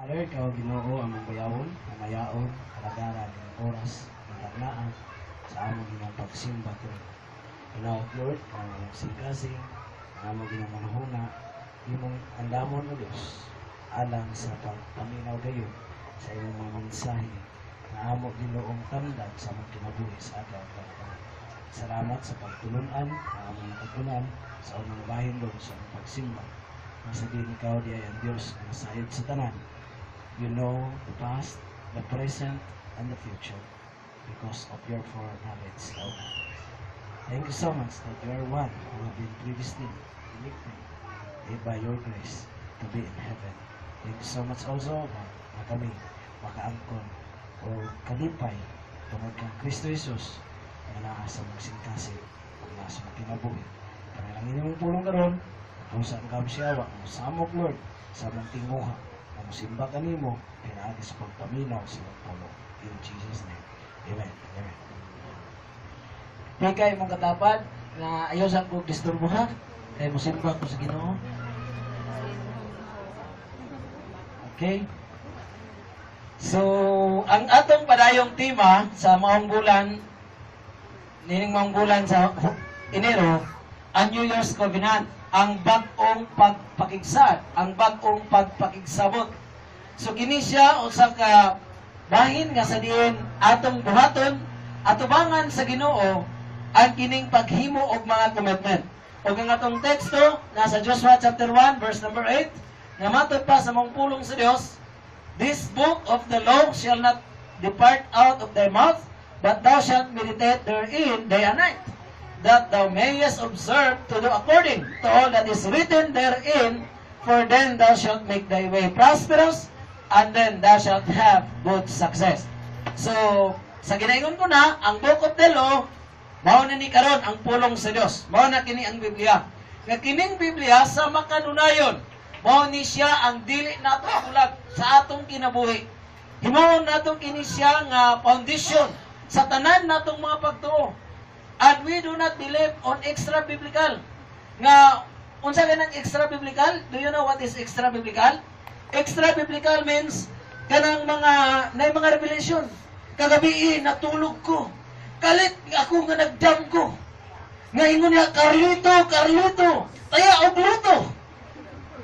Lord, ikaw Ginoo ang mabayawon, ang mayaon, kalagaran, ang oras, ang tagnaan sa among ginang pagsimba ko. Ginoo Lord, ang singkasing, ang among ginang manahuna, imong andamon mo Diyos, alang sa pagpaminaw gayon sa imong mga mensahe na amo Ginoong tandad sa among kinabuhi sa adlaw-adlaw. Salamat sa pagtulunan na among natutunan sa unang bahin doon sa among pagsimba. Masabihin ikaw di ay ang Diyos na sayod sa tanan. You know the past, the present, and the future because of your foreknowledge, Lord. Thank you so much that you are one who have been previously elected by your grace to be in heaven. Thank you so much also na kami makaangkon o kalipay tungod kang Kristo Jesus na naasa magsingkasi ang nasa magkinabuhi. Kami lang inyong pulong karon kung saan kami siyawa ang samok Lord sa mong tinguha ang simba kanimo kinaagi sa pagpaminaw sa mong pulo. In Jesus' name. Amen. Amen. Hikay mong katapad na ayaw sa kong disturbo ha kaya mo simba ko sa Ginoo. Okay? So, ang atong padayong tema sa maong bulan, nining maong bulan sa Enero, ang New Year's Covenant, ang bagong pagpakigsad, ang bagong pagpakigsabot. So, kini siya usa ka bahin nga sa diin atong buhaton, atubangan sa Ginoo ang kining paghimo og mga commitment. O ang atong teksto, nasa Joshua chapter 1, verse number 8, nga matod pa sa mong pulong sa Dios, this book of the law shall not depart out of thy mouth, but thou shalt meditate therein day and night, that thou mayest observe to do according to all that is written therein, for then thou shalt make thy way prosperous, and then thou shalt have good success. So, sa ginaingon ko na, ang book of the law, mao na ni karon ang pulong sa Dios. Mao na kini ang Biblia. Nga kining Biblia sa makanunayon, mao ni siya ang dili nato bulag sa atong kinabuhi. Himuon nato kini siya nga foundation sa tanan natong mga pagtuo. And we do not believe on extra biblical. Nga unsa ganang extra biblical? Do you know what is extra biblical? Extra biblical means kanang mga revelation. Kagabi natulog ko. Kalit ako nga nagdam ko. Nga ingon niya, Carlito, taya og luto.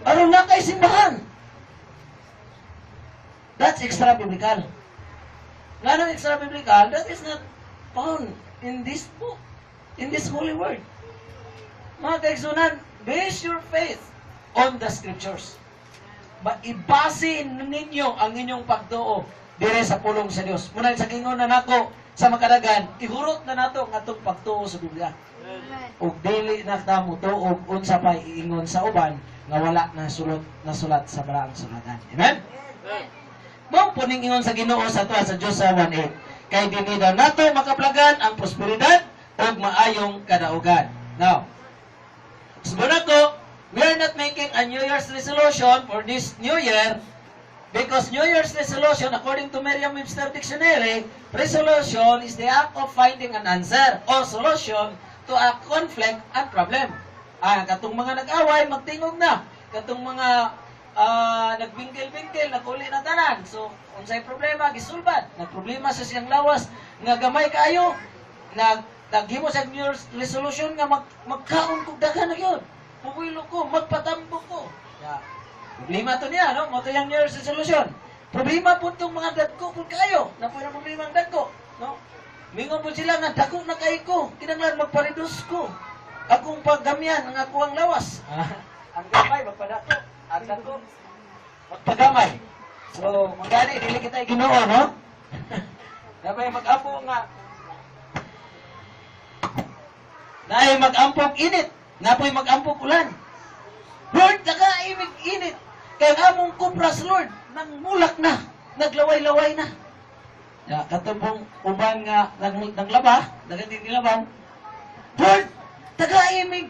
Aron na kay simbahan. That's extra biblical. Nga nang extra biblical, that is not found in this book, in this holy word. Mga kaigsunan, base your faith on the scriptures. Ibase ninyo ang inyong pagtuo dire sa pulong sa Dios. Muna sa kingon na nako sa makadagan, ihurot na nato ang atong pagtuo sa Biblia. Ug dili na ta mo tuog unsa pa iingon sa uban nga wala na sulat sa balaang sulatan. Amen? Mao puning ingon sa Ginoo sa tuwa sa Joshua 1:8. Kay dinhi daw nato makaplagan ang prosperidad ug maayong kadaugan. Now, sabi ko, we are not making a New Year's resolution for this New Year because New Year's resolution, according to Merriam-Webster Dictionary, resolution is the act of finding an answer or solution to a conflict and problem. Katong mga nag-away, magtingog na. Katong mga nagbingkil-bingkil, naguli na tanan. So, unsay problema, gisulbad. Nagproblema sa siyang lawas, nga gamay kayo, naghimo sa New Year's resolution nga magkaon kong dagan na yun. Puwilo ko, magpatambo ko. Problema to niya, no? Moto yung New Year's resolution. Problema po itong mga dagko po kayo. Na po yung problema ang dagko, no? Mingon po sila nga, dako na kayo ko. Kinanglan magpareduce ko. Akong paggamyan, ang ako ang lawas. Ang gamay, magpadako. Ang dako, magpagamay. So, magkani, dili kita Ginoo, no? Dapat mag-ampo nga. Dahil mag-ampog init. Napoy mag-ampog ulan. Lord, nakaimig init. Kaya among kupras, Lord, nang mulak na. Naglaway-laway na. Katubong uban nga naglaba, nagandinilaban. Lord, tagaimig.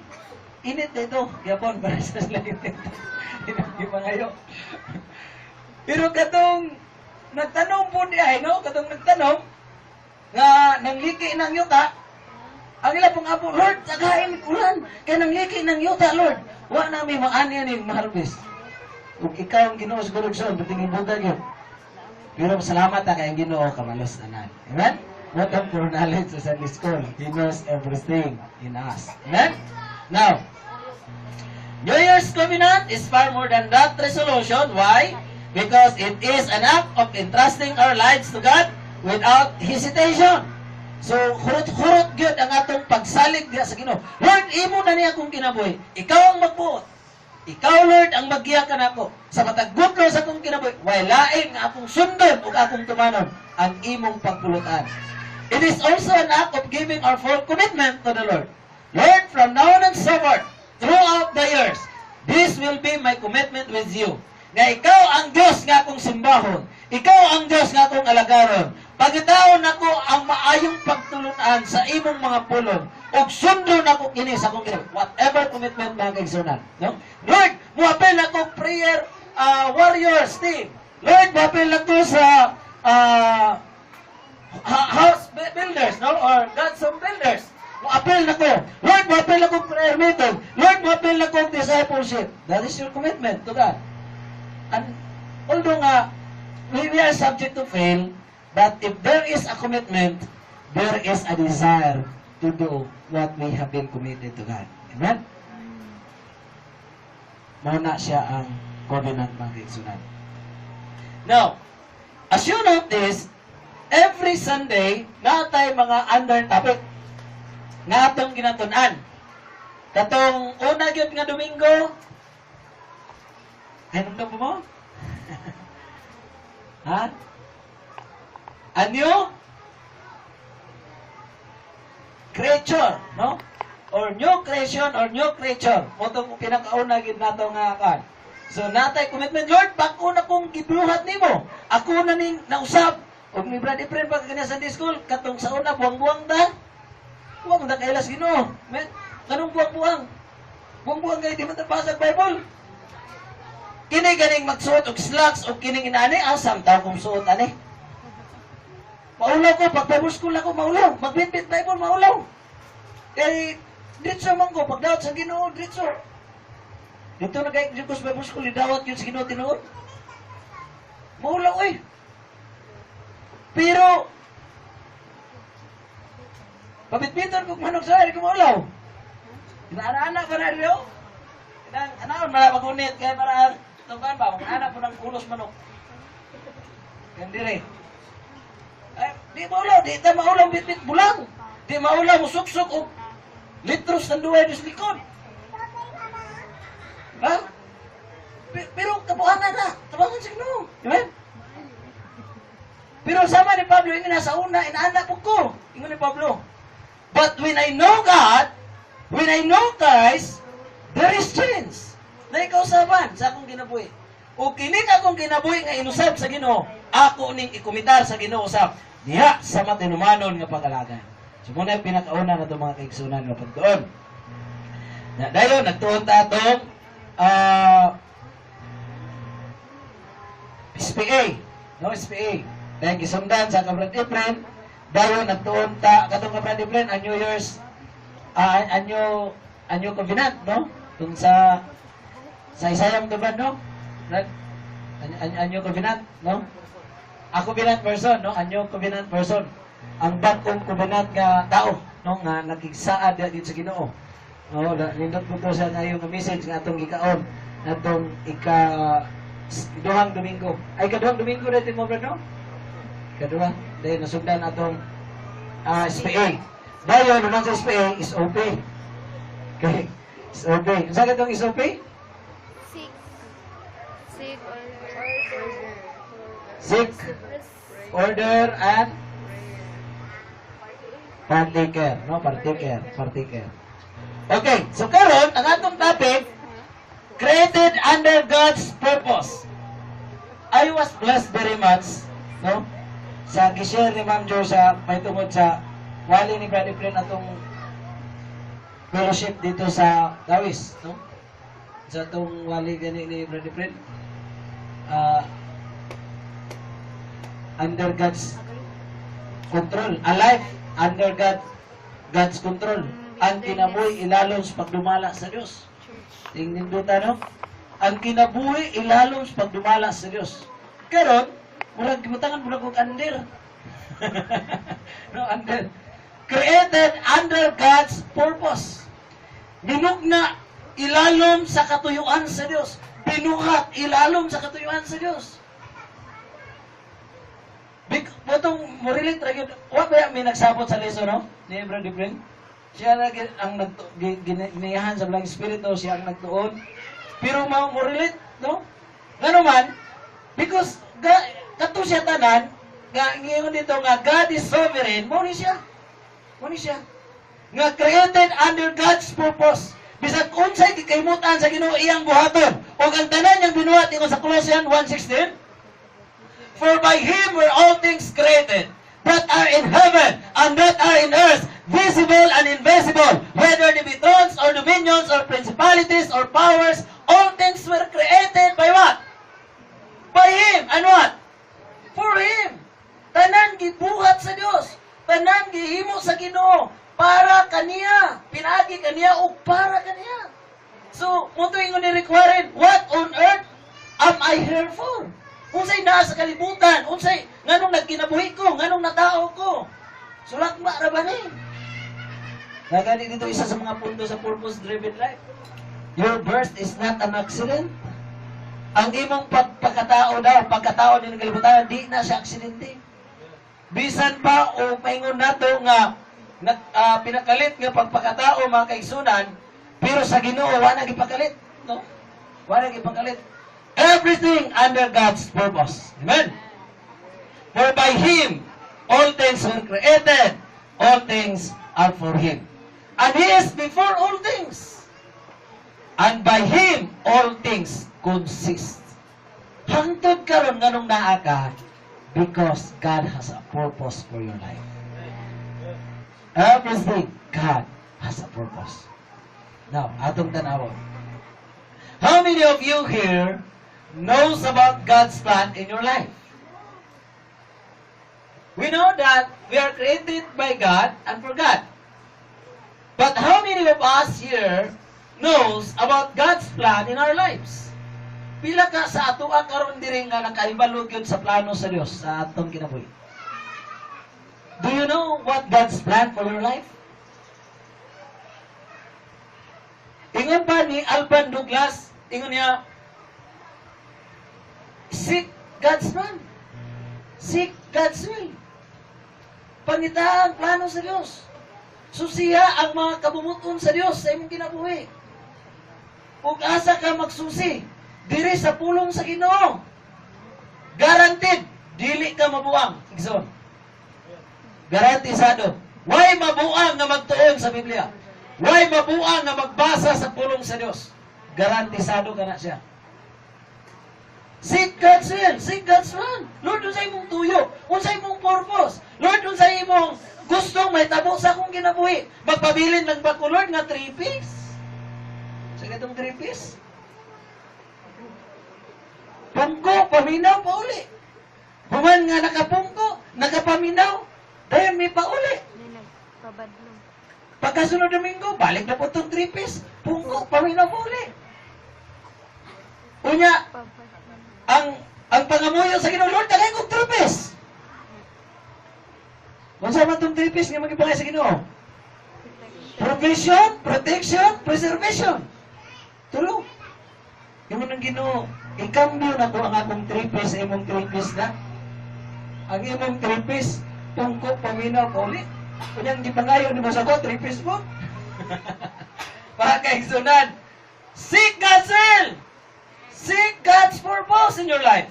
Init dito. Yapon, para sa langit dito. Hindi pa ngayon. Pero katong nagtanong po niya, no? Katong nagtanong, nga nangliki ng yuta, ang ila pong apo, Lord, tagaimig ulan. Kaya nangliki ng yuta, Lord. Wa namin maanya ni ma-harvest. Kung ikaw ang Ginoo siguro gusto, patingin buta yun. Pero salamat kay ang Ginoo kamalos anan. Amen? Not on for knowledge sa Sunday school. He knows everything in us. Amen? Now, New Year's Covenant is far more than that resolution. Why? Because it is an act of entrusting our lives to God without hesitation. So, hurot-hurot gyud ang atong pagsalig diha sa Ginoo. Lord, imo na niya akong kinabuhi. Ikaw ang magbuot. Ikaw, Lord, ang magiya ka nako. Sa matag good Lord sa akong kinabuhi, way lain nga akong sundon ug akong tumanon ang imong pagpulutan. It is also an act of giving our full commitment to the Lord. Lord, from now on and forward, throughout the years, this will be my commitment with you. Nga ikaw ang Diyos nga akong simbahon. Ikaw ang Diyos nga akong alagaron. Pagitaon ako ang maayong pagtulunan sa imong mga pulong. Ug sundo na ko kini sa akong whatever commitment mga kaigsunan. No? Lord, muapil ako prayer warriors team. Lord, muapil ako sa house builders, no? Or God's home builders. Muapil na ko. Lord, muapil ako prayer meeting. Lord, muapil ako discipleship. That is your commitment to God. And although we are subject to fail, but if there is a commitment, there is a desire to do what we have been committed to God. Amen? Muna siya ang covenant mga kaigsunan. Now, as you notice, every Sunday, natay mga under topic nga atong ginatunan. Katong una gyud nga Domingo, ay nung po mo? Ha? Anyo? Creature, no? Or new creation or new creature. Motong pinakauna gid nato nga kan. So natay commitment, Lord, bako na kong gibluhat nimo. Ako na ning nausap. Og ni Brad Efren pag kanya sa Sunday school, katong sa una buang-buang ta. Buang ta kailas Ginoo. Men, kanong buang-buang? Buang-buang kay di man ta basa Bible. Kini ganing magsuot og slacks o kining inani asam taw kung suot ani. Maulaw ko pag Bible school ako maulaw, magbitbit Bible maulaw. Kay ditso man ko pag daot sa Ginoo ditso. Dito na kay Jukos Bible School idawat yun sa Ginoo tinuod. Maulaw eh. Pero pabitbiton ko manok sa ko maulaw. Inaana-ana pa na rin. Anaon mala magunit kay para tugan ba kung anak po ng ulos manok. Kandire. Ay, di maulaw, di ta maulaw bitbit bulang. Di maulaw musuksok og litros ng duway sa likod. Ha? Pero kabuhanan na, tabangan sa Ginoo. Amen? Pero sama ni Pablo, yung nasa una, inaanak po ko. Ingon ni Pablo. But when I know God, when I know Christ, there is change. Na ikaw saban sa akong kinabuhi. O kining akong kinabuhi nga inusab sa Ginoo, ako ning ikumitar sa Ginoo usab diha sa matinumanon nga pag-alaga. So muna yung pinakauna na itong mga kaigsunan nga pagdoon. Na dayon nagtuon ta atong SPA, no SPA. Dahil gisundan sa Kabrad Efren, dayon nagtuon ta katong Kabrad Efren ang New Year's anyo covenant, no? Kung sa Isayang Kabrad, no? Anyo covenant, no? A covenant person, no? Anyo covenant person. Ang bagong covenant nga tao, no? Nga nakigsaad dito sa Ginoo. No, nindot po sa nayo nga message nga atong gikaon atong ikaduhang Domingo. Ay kaduhang Domingo dito mo brad, no? Kaduha, dahil nasugdan atong SPA. Dayon naman sa SPA is OP. Okay. Is OP. Saan itong is OP? Seek, order, and partaker. No? Partaker. Okay. So karon ang atong topic, created under God's purpose. I was blessed very much, no? Sa gishare ni Ma'am Jo sa may tungod sa wali ni Brother Efren atong fellowship dito sa Dawis, no? Sa atong wali gani ni Brother Efren. Under God's control. A life under God's control. Ang kinabuhi ilalong sa pagdumala sa Diyos. Tingnin doon no? ang kinabuhi ilalom sa pagdumala sa Dios. Karon, murag gibutangan murag og under. No, under. Created under God's purpose. Minugna ilalom sa katuyuan sa Dios. Binuhat ilalom sa katuyuan sa Dios. Potong murilit ra gyud. Wa ba may nagsabot sa lesson no? Ni Brother Diprin? Siya na ang giniyahan sa Blang Espiritu, siya ang nagtuon. Pero murilit, no? Ngano man, because kato siya tanan, ngayon dito nga God is sovereign, mo ni siya. Mo ni siya. Nga created under God's purpose. Bisag unsay gikaymutan sa Ginoo iyang buhaton. O ang tanan niyang binuhat ingon sa Colossians 1:16. For by Him were all things created, that are in heaven and that are in earth, visible and invisible, whether they be thrones or dominions or principalities or powers, all things were created by what? By Him. And what? For Him. Tanan gibuhat sa Dios. Tanan gihimo sa Ginoo para kaniya. Pinagi kaniya o para kaniya. So, mo to ingon ni required, what on earth am I here for? Unsay naa sa kalibutan, unsay nganong nagkinabuhi ko, nganong natao ko. Sulakma ra ba ni? Nagani dito isa sa mga punto sa purpose-driven life. Your birth is not an accident. Ang imong pagkatao daw, pagkatao din ng kalibutan, di na siya aksidente. Bisan pa o maingon nato nga pinakalit nga pagpakatao mga kaigsunan, pero sa Ginoo wa na gipakalit, no? Wa na gipakalit. Everything under God's purpose. Amen? For by Him, all things were created. All things are for Him. And He is before all things. And by Him, all things consist. Hangtod karon nganong naa ka, because God has a purpose for your life. Everything, God has a purpose. Now, atong tanawon. How many of you here knows about God's plan in your life? We know that we are created by God and for God. But how many of us here knows about God's plan in our lives? Pila ka sa ato karon diri nga nakaibalog yun sa plano sa Dios sa atong kinabuhi? Do you know what God's plan for your life? Ingon pa ni Alban Douglas, ingon niya, seek God's plan. Seek God's will. Pangita ang plano sa Diyos. Susiya ang mga kabumuton sa Diyos sa imong kinabuhi. Ug asa ka magsusi, diri sa pulong sa Ginoo. Guaranteed, dili ka mabuang. Igsoon. Garantisado. Why mabuang nga magtuon sa Biblia? Why mabuang nga magbasa sa pulong sa Diyos? Garantisado ka na siya. Seek God's will. Seek God's plan. Lord, unsay imong tuyo. Unsay imong purpose. Lord, unsay imong gustong may tabo sa akong kinabuhi. Magpabilin lang ba ko, Lord, nga 3-piece? Sa gatong 3-piece? Pungko, paminaw, pauli. Human nga nakapungko, nakapaminaw, dahil may pauli. Pagkasunod Domingo, balik na po itong 3-piece. Pungko, paminaw, pauli. Unya, ang pangamuyo sa Ginoo, Lord, tagay kong 3-piece. Kung saan man itong 3-piece nga magipangay sa Ginoo? Provision, protection, preservation. Tulong. Yung ng Ginoo, ikambyo na ko ang akong 3-piece sa imong 3-piece na. Ang imong 3-piece, tungkok, paminaw, paulit. Kunyang gipangayo ni Mas ako, 3-piece mo. Para kaigsunan, seek God's will. Seek God's purpose in your life.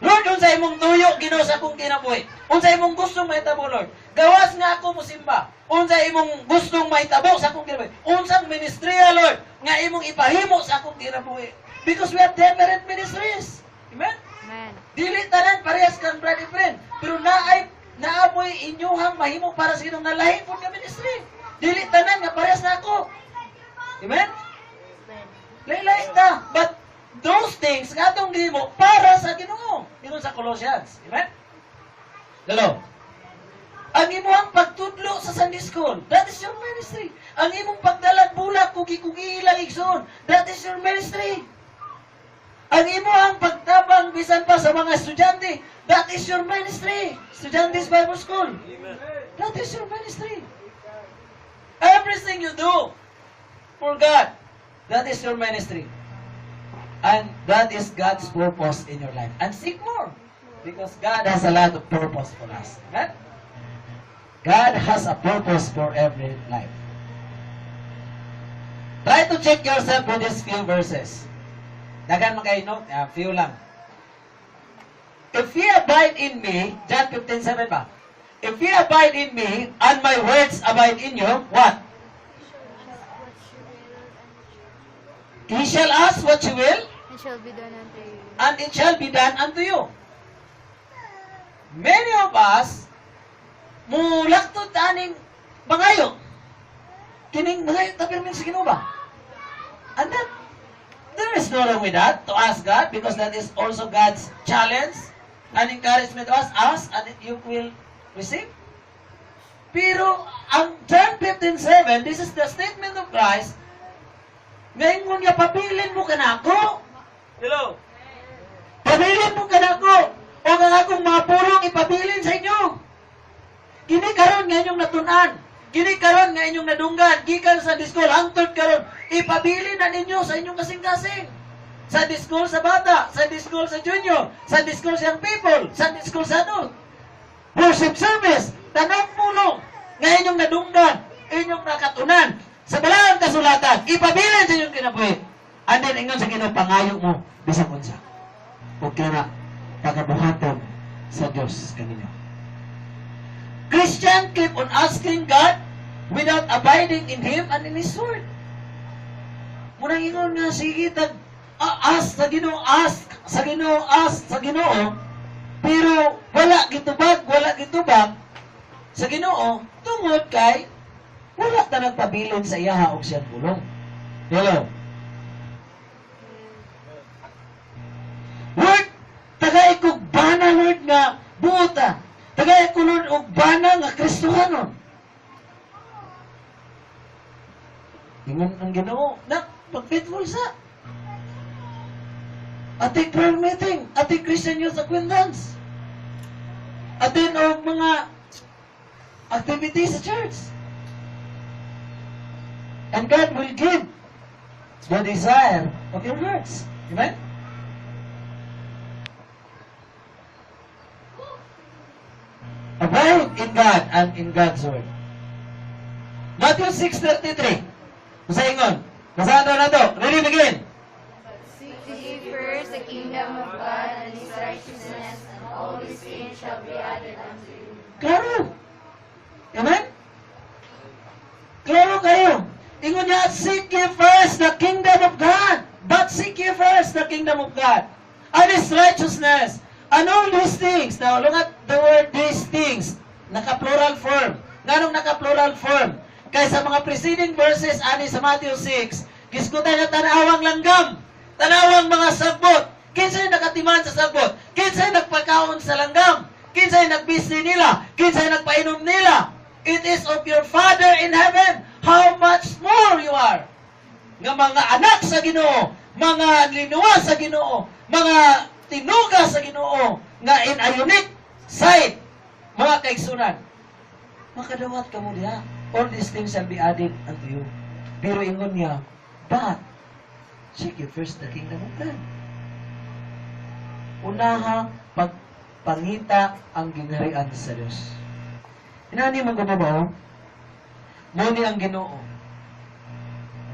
Lord, unsay imong tuyo, Ginoo sa akong kinabuhi. Unsay imong gustong mahitabo, Lord. Gawas nga ako musimba. Unsay imong gustong mahitabo sa akong kinabuhi. Unsang ministriya, Lord, nga imong ipahimo sa akong kinabuhi. Because we have different ministries. Amen? Amen. Dili tanan parehas kang brother friend. Pero naamoy inyuhang mahimo para sa inong nalahin po nga ministry. Dili tanan nga parehas na ako. Amen? Lain-lain ta. But those things nga itong gihimo para sa Ginoo. Ito sa Colossians. Amen? Hello? Ang imong pagtudlo sa Sunday School, that is your ministry. Ang imong pagdalag bulak, kugi-kugi ilang igsoon, that is your ministry. Ang imo ang pagtabang bisan pa sa mga estudyante, that is your ministry. Estudyantes Bible School. That is your ministry. Everything you do for God, that is your ministry. And that is God's purpose in your life. And seek more. Because God has a lot of purpose for us. Amen? God has a purpose for every life. Try to check yourself with these few verses. Dagan mga note, few lang. If ye abide in me, John 15:7 ba? If ye abide in me, and my words abide in you, what? Ye shall ask what you will, It shall be done unto you. and it shall be done unto you. Many of us, mulaktot aning bangayo. Kining bangayo, tapirmin sa Ginoo ba? And that, there is no wrong with that, to ask God, because that is also God's challenge and encouragement to us, ask, and you will receive. Pero, ang John 15:7, this is the statement of Christ, ngayon mo niya, pabilin mo ka na ako. Hello? Pabilin mo ka na ako. O nga akong mga purong ipabilin sa inyo. Kini karon nga inyong natunan. Kini karon nga inyong nadunggan. Gikan sa diskol, hangtod karon. Ipabilin na ninyo sa inyong kasing-kasing. Sa diskol sa bata, sa diskol sa junior, sa diskol sa young people, sa diskol sa adult. Worship service, tanang pulong. Nga inyong nadunggan, inyong nakatunan. Sa balang kasulatan, ipabilin sa inyong kinabuhi. And then, ingon sa kinapangayo mo, bisang unsa. O kaya pagabuhaton sa Diyos kanino. Christian keep on asking God without abiding in Him and in His Word. Munang ingon nga, sige, ask sa Ginoo, ask sa Ginoo, ask sa Ginoo, pero wala gitubag sa Ginoo, tungod kay wala ta nagpabilin sa iyaha og siyang pulong. Hello? Lord, tagay kog bana, Lord, nga buota. Tagay ko, Lord, og bana nga Kristohanon. Ingon ang Ginoo, na pag-faithful sa ating prayer meeting, ating Christian Youth Acquaintance, ating og mga activities sa church. And God will give the desire of your hearts. Amen? Abide in God and in God's Word. Matthew 6:33. Masaingon. Basahan daw na to. Ready, begin. Seek ye first the kingdom of God and His righteousness, and all these things shall be added unto you. Klaro. Amen? Klaro kayo. Ingon niya, seek ye first the kingdom of God. But seek ye first the kingdom of God. And His righteousness. And all these things. Now, look at the word these things. Naka-plural form. Nganong naka-plural form? Kaya sa mga preceding verses, ani sa Matthew 6, giskutan na tanawang langgam. Tanawang mga sagbot. Kinsa'y nakatiman sa sagbot. Kinsa'y nagpagkaon sa langgam. Kinsa'y nagbisi nila. Kinsa'y nagpainom nila. It is of your Father in heaven. How much more you are. Nga mga anak sa Ginoo, mga linuwa sa Ginoo, mga tinuga sa Ginoo, nga in a unique sight, mga kaigsunan. Makadawat ka mo diya. All these things shall be added unto you. Pero ingon niya, but seek ye first the kingdom of God. Unaha, pagpangita ang gingharian sa Diyos. Inani mo ko ba? Muni ang Ginoo.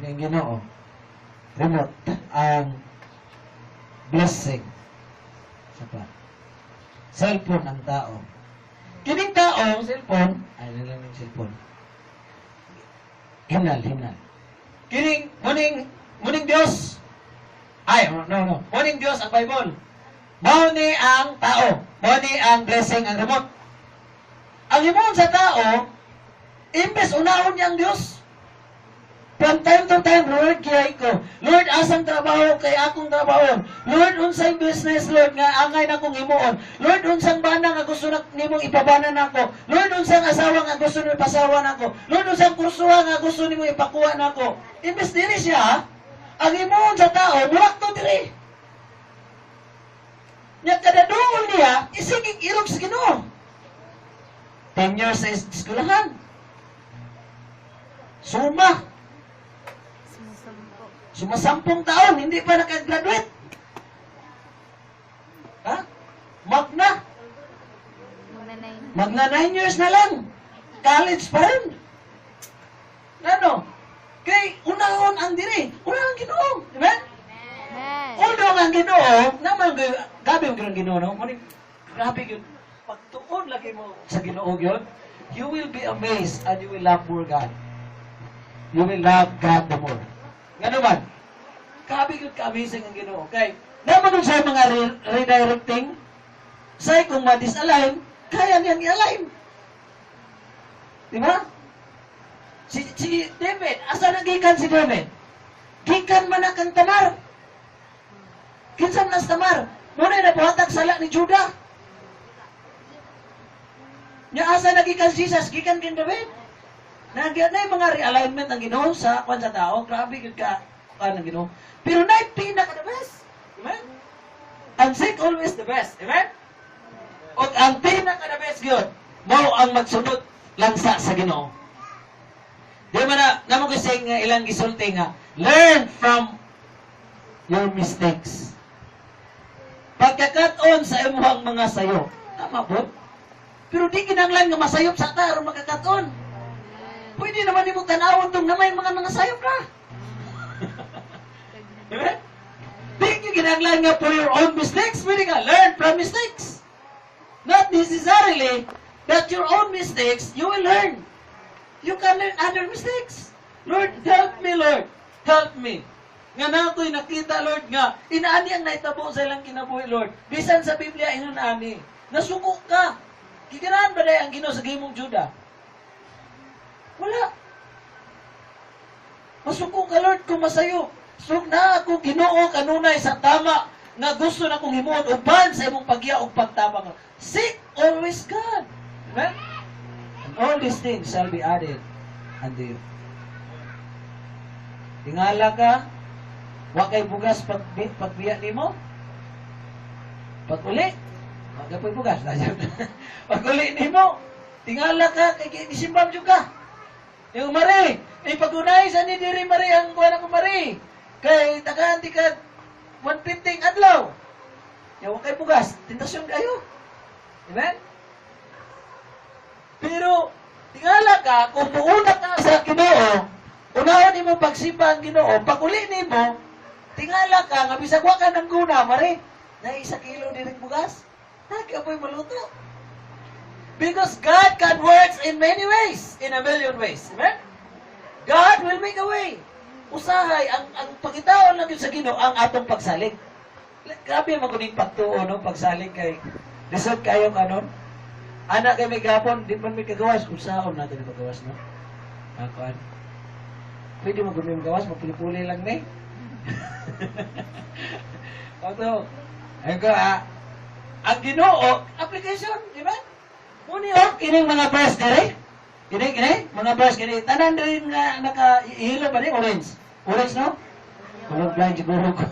Ano ang Ginoo? Remote ang blessing. Sapa. Cellphone ang tao. Kining tao, cellphone, ay lang yung cellphone. Hinal. Muning Diyos. No. Muning Diyos ang Bible. Mauni ang tao. Mauni ang blessing, ang remote. Ang himon sa tao, imbes unahon niya ang Diyos. From time to time, Lord, kiyay ko. Lord, asang trabaho kay akong trabaho. Lord, unsay business, Lord, nga angay na kong himuon. Lord, unsang bana nga gusto na nimong ipabanan ako. Lord, unsang asawa nga gusto nimo ipasawa nako. Lord, unsang kursuha nga gusto nimo ipakuha nako. Imbes diri siya, ang himuon sa tao, muwak to diri. Nya kada duol niya, isigig irog sa Ginoo. 10 years sa eskwelahan. Sumasampung taon, hindi pa nakagraduate. Ha? Magna 9 years na lang. College pa rin. Ano? Kay unahon ang diri. Unahon ang Ginoo. Diba? Although ang Ginoo, naman gabi ang Ginoo, no? Grabe yun. Pagtuon lagi mo sa Ginoo yun, you will be amazed and you will love more God. You will love God the more. Nga naman, grabe yun ka-amazing ang Ginoo. Okay? Naman nun sa mga redirecting, say kung ma-disalign, kaya niyang i-align. Diba? Si David, asa nagikan si David? Gikan man na kang Tamar. Kinsam na sa Tamar. Muna na buhatag sala ni Judah. Nya asa nagikan si Jesus, gikan kin David. Nagyan na yung mga realignment ng Ginoo sa kwan sa tao. Grabe yun ka ng Ginoo. Pero na yung pinaka the best. Amen? Ang seek always the best. Amen? O ang pinaka the best yun, mo ang magsunod lansa sa Ginoo. Di ba naman ko sa ilang gisulti nga, learn from your mistakes. Pagkakaton sa imuhang mga sayo. Tama po? Pero di kinanglan nga masayop sa ta aron makakaton. Pwede naman ni mo tanawon tong namay mga sayop na. Diba? Di kinanglan nga for your own mistakes. Pwede ka learn from mistakes. Not necessarily that your own mistakes you will learn. You can learn other mistakes. Lord, help me, Lord. Help me. Nga na ako'y nakita, Lord, nga inaani ang naitabo sa ilang kinabuhi, Lord. Bisan sa Biblia, inaani. Nasuko ka. Kikiraan ba dahil ang Ginoo sa gimong Judah? Wala. Masuko ka, Lord, kung masayo. So na ako Ginoo kanunay sa tama nga gusto na kong himuon uban sa imong pagya o pagtabang. Seek always God. Amen? And all these things shall be added unto you. Tingala ka, wakay bugas pagbiya nimo. Pag-uli, wakay bugas. Pag-uli nimo, tingala ka, kay gisimbam juga. Yung mari, pag-unay sa ni diri mari ang kuha na ko mari. Kay tagaan di ka 150 adlaw. Yung wakay bugas, tintasyon kayo. Amen? Pero, tingala ka, kung puuna ka sa Ginoo, unahan ni mo pagsimba ang Ginoo, pag-uli ni mo, tingala ka, nga bisag wa ka ng guna, mari, na 1 kilo diring bugas, nagkapoy maluto. Because God can work in many ways, in a million ways. Amen? God will make a way. Usahay, ang pagitaon lang yun sa Ginoo, ang atong pagsalig. Grabe maguning pagtuo, no? Pagsalig kay, result kayo kanon. Anak kay may gapon, di man may kagawas. Usaon natin yung paggawas, no? Kakuan. Pwede mo gawin gawas, mapuli-puli lang na eh. Oto, ayun ko ang Ginoo, application, di ba? Muni kining mga verse dere. Kini, mga verse kini. Tanan din nga naka-ihilo ba ni orange? Orange, no? Kulog blind siguro ko.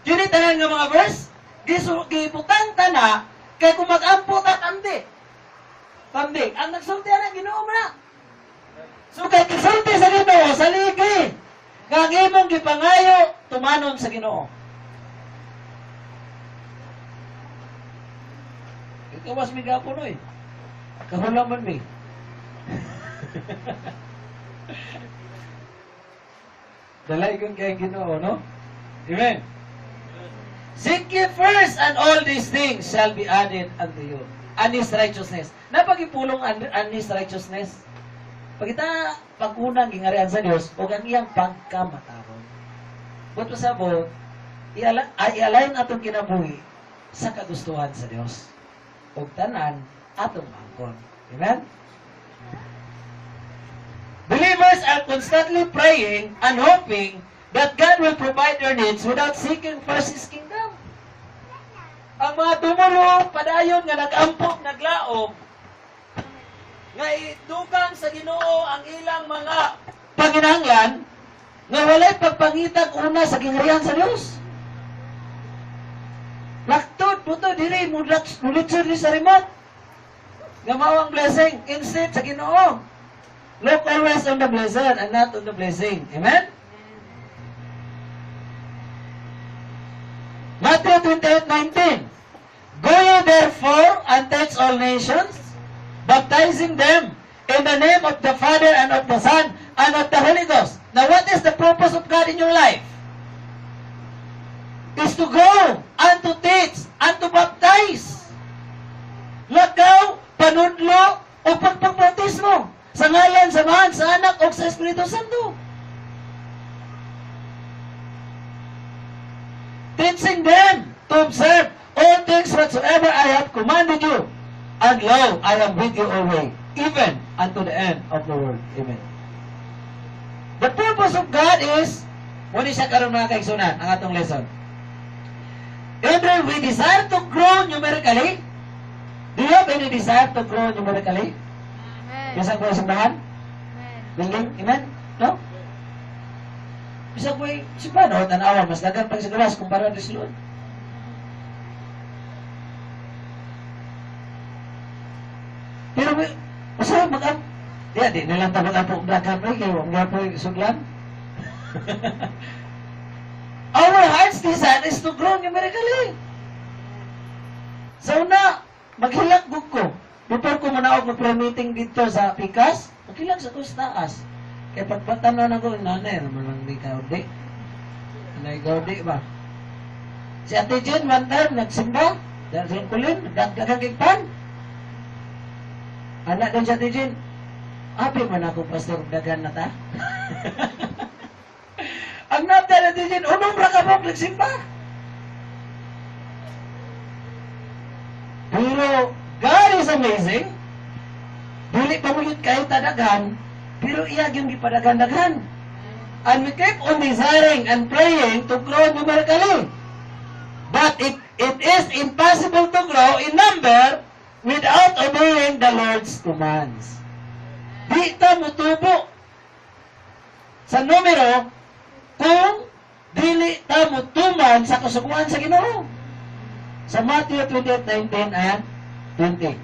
Kini tanan nga mga verse, gibutang tana, kay kung mag-ampo ta tamdi. Ang nagsulti na Ginoo na. So kay kisulti sa Ginoo, saligi. Nga imong gipangayo, tumanon sa Ginoo. Kawas mi gapon oy. Kahulaman mi. Dalay kun kay Ginoo, no? Amen. Seek ye first, and all these things shall be added unto you. And His righteousness. Napagipulong and His righteousness. Pagkita pag-unang gingarian sa Dios o ang iyang pagkamataron. But pasabot, i-align atong kinabuhi sa kagustuhan sa Dios. O tanan atong mangkon. Amen? Believers are constantly praying and hoping that God will provide their needs without seeking first His kingdom. Ang mga tumulong, padayon nga nag-ampok, naglaom, nga idukang sa Ginoo ang ilang mga panginahanglan, nga walay pagpangitag una sa gingharian sa Dios. Laktod, buto, diri, mulit sa remote. Nga mao ang blessing. Instead sa Ginoo. Look always on the blessing and not on the blessing. Amen? Matthew 28:19. Go ye therefore and teach all nations, baptizing them in the name of the Father and of the Son and of the Holy Ghost. Now what is the purpose of God in your life? Is to go and to teach and to baptize. Lakaw, panudlo, o pagpapautismo sa ngalan, sa Amahan, sa Anak, o sa Espiritu Santo. Teaching them to observe all things whatsoever I have commanded you. And lo, I am with you always, even unto the end of the world. Amen. The purpose of God is, muna siya karoon mga kaigsunan, ang atong lesson. Either we desire to grow numerically. Do you have any desire to grow numerically? Amen. Bisag ko sa simbahan? Amen. Binging? Amen? No? Bisag ko si Pano, tanawa, mas dagan pag sa gawas kumpara na silon. Pero, masaya mag-up. Di nalang ta mag-up ang dagan mo, kayo, ang gapo yung suglan. Our heart's desire is to grow numerically. So na, maghilak gug ko. Before ko muna ako mag-meeting dito sa Pikas, maghilak sa kus taas. Kaya pagpatanaw na ko, nanay, naman lang may kaudi. Nanay kaudi ba? Si Ate Jen, one time, nagsimba. Dahil sa kulin, nagdagdagang kikpan. Anak din si Ate Jen, happy man ako, Pastor, dagan na ta. Ang nabda na din, unong rakabok nagsimba. Pero, God is amazing. Dili pa mo yun kahit tadagan, pero iya yung ipadagan-dagan. And we keep on desiring and praying to grow numerically. But it is impossible to grow in number without obeying the Lord's commands. Di ta mutubo sa numero kung dili ta mutuman sa kasuguan sa Ginoo. Sa Matthew 28:19 and 20.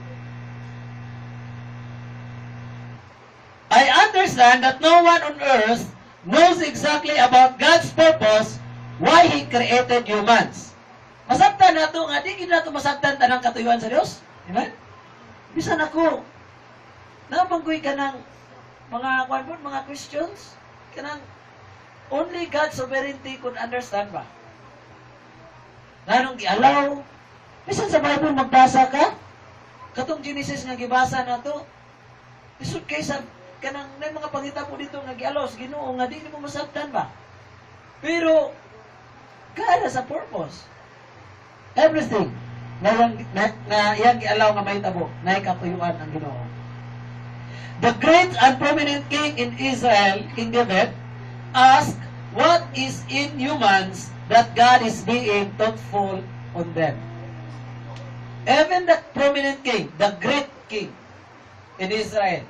I understand that no one on earth knows exactly about God's purpose why He created humans. Masabtan na ito nga, di gina ito masabtan tanang katuyuan sa Diyos. Amen? Bisan ako, napanggoy ka ng mga Christians, kanang only God's sovereignty could understand ba? Nanong gialaw, bisan sa Bible magbasa ka, katong Genesis nga gibasa na to, isod kay sa kanang may mga pangita po dito nga gialaw sa Ginoo nga di mo masabtan ba? Pero God has a purpose. Everything na yang gialaw nga may tabo, na ikatuyuan ang Ginoo. The great and prominent king in Israel, King David, asked, what is in humans that God is being thoughtful on them? Even the prominent king, the great king in Israel,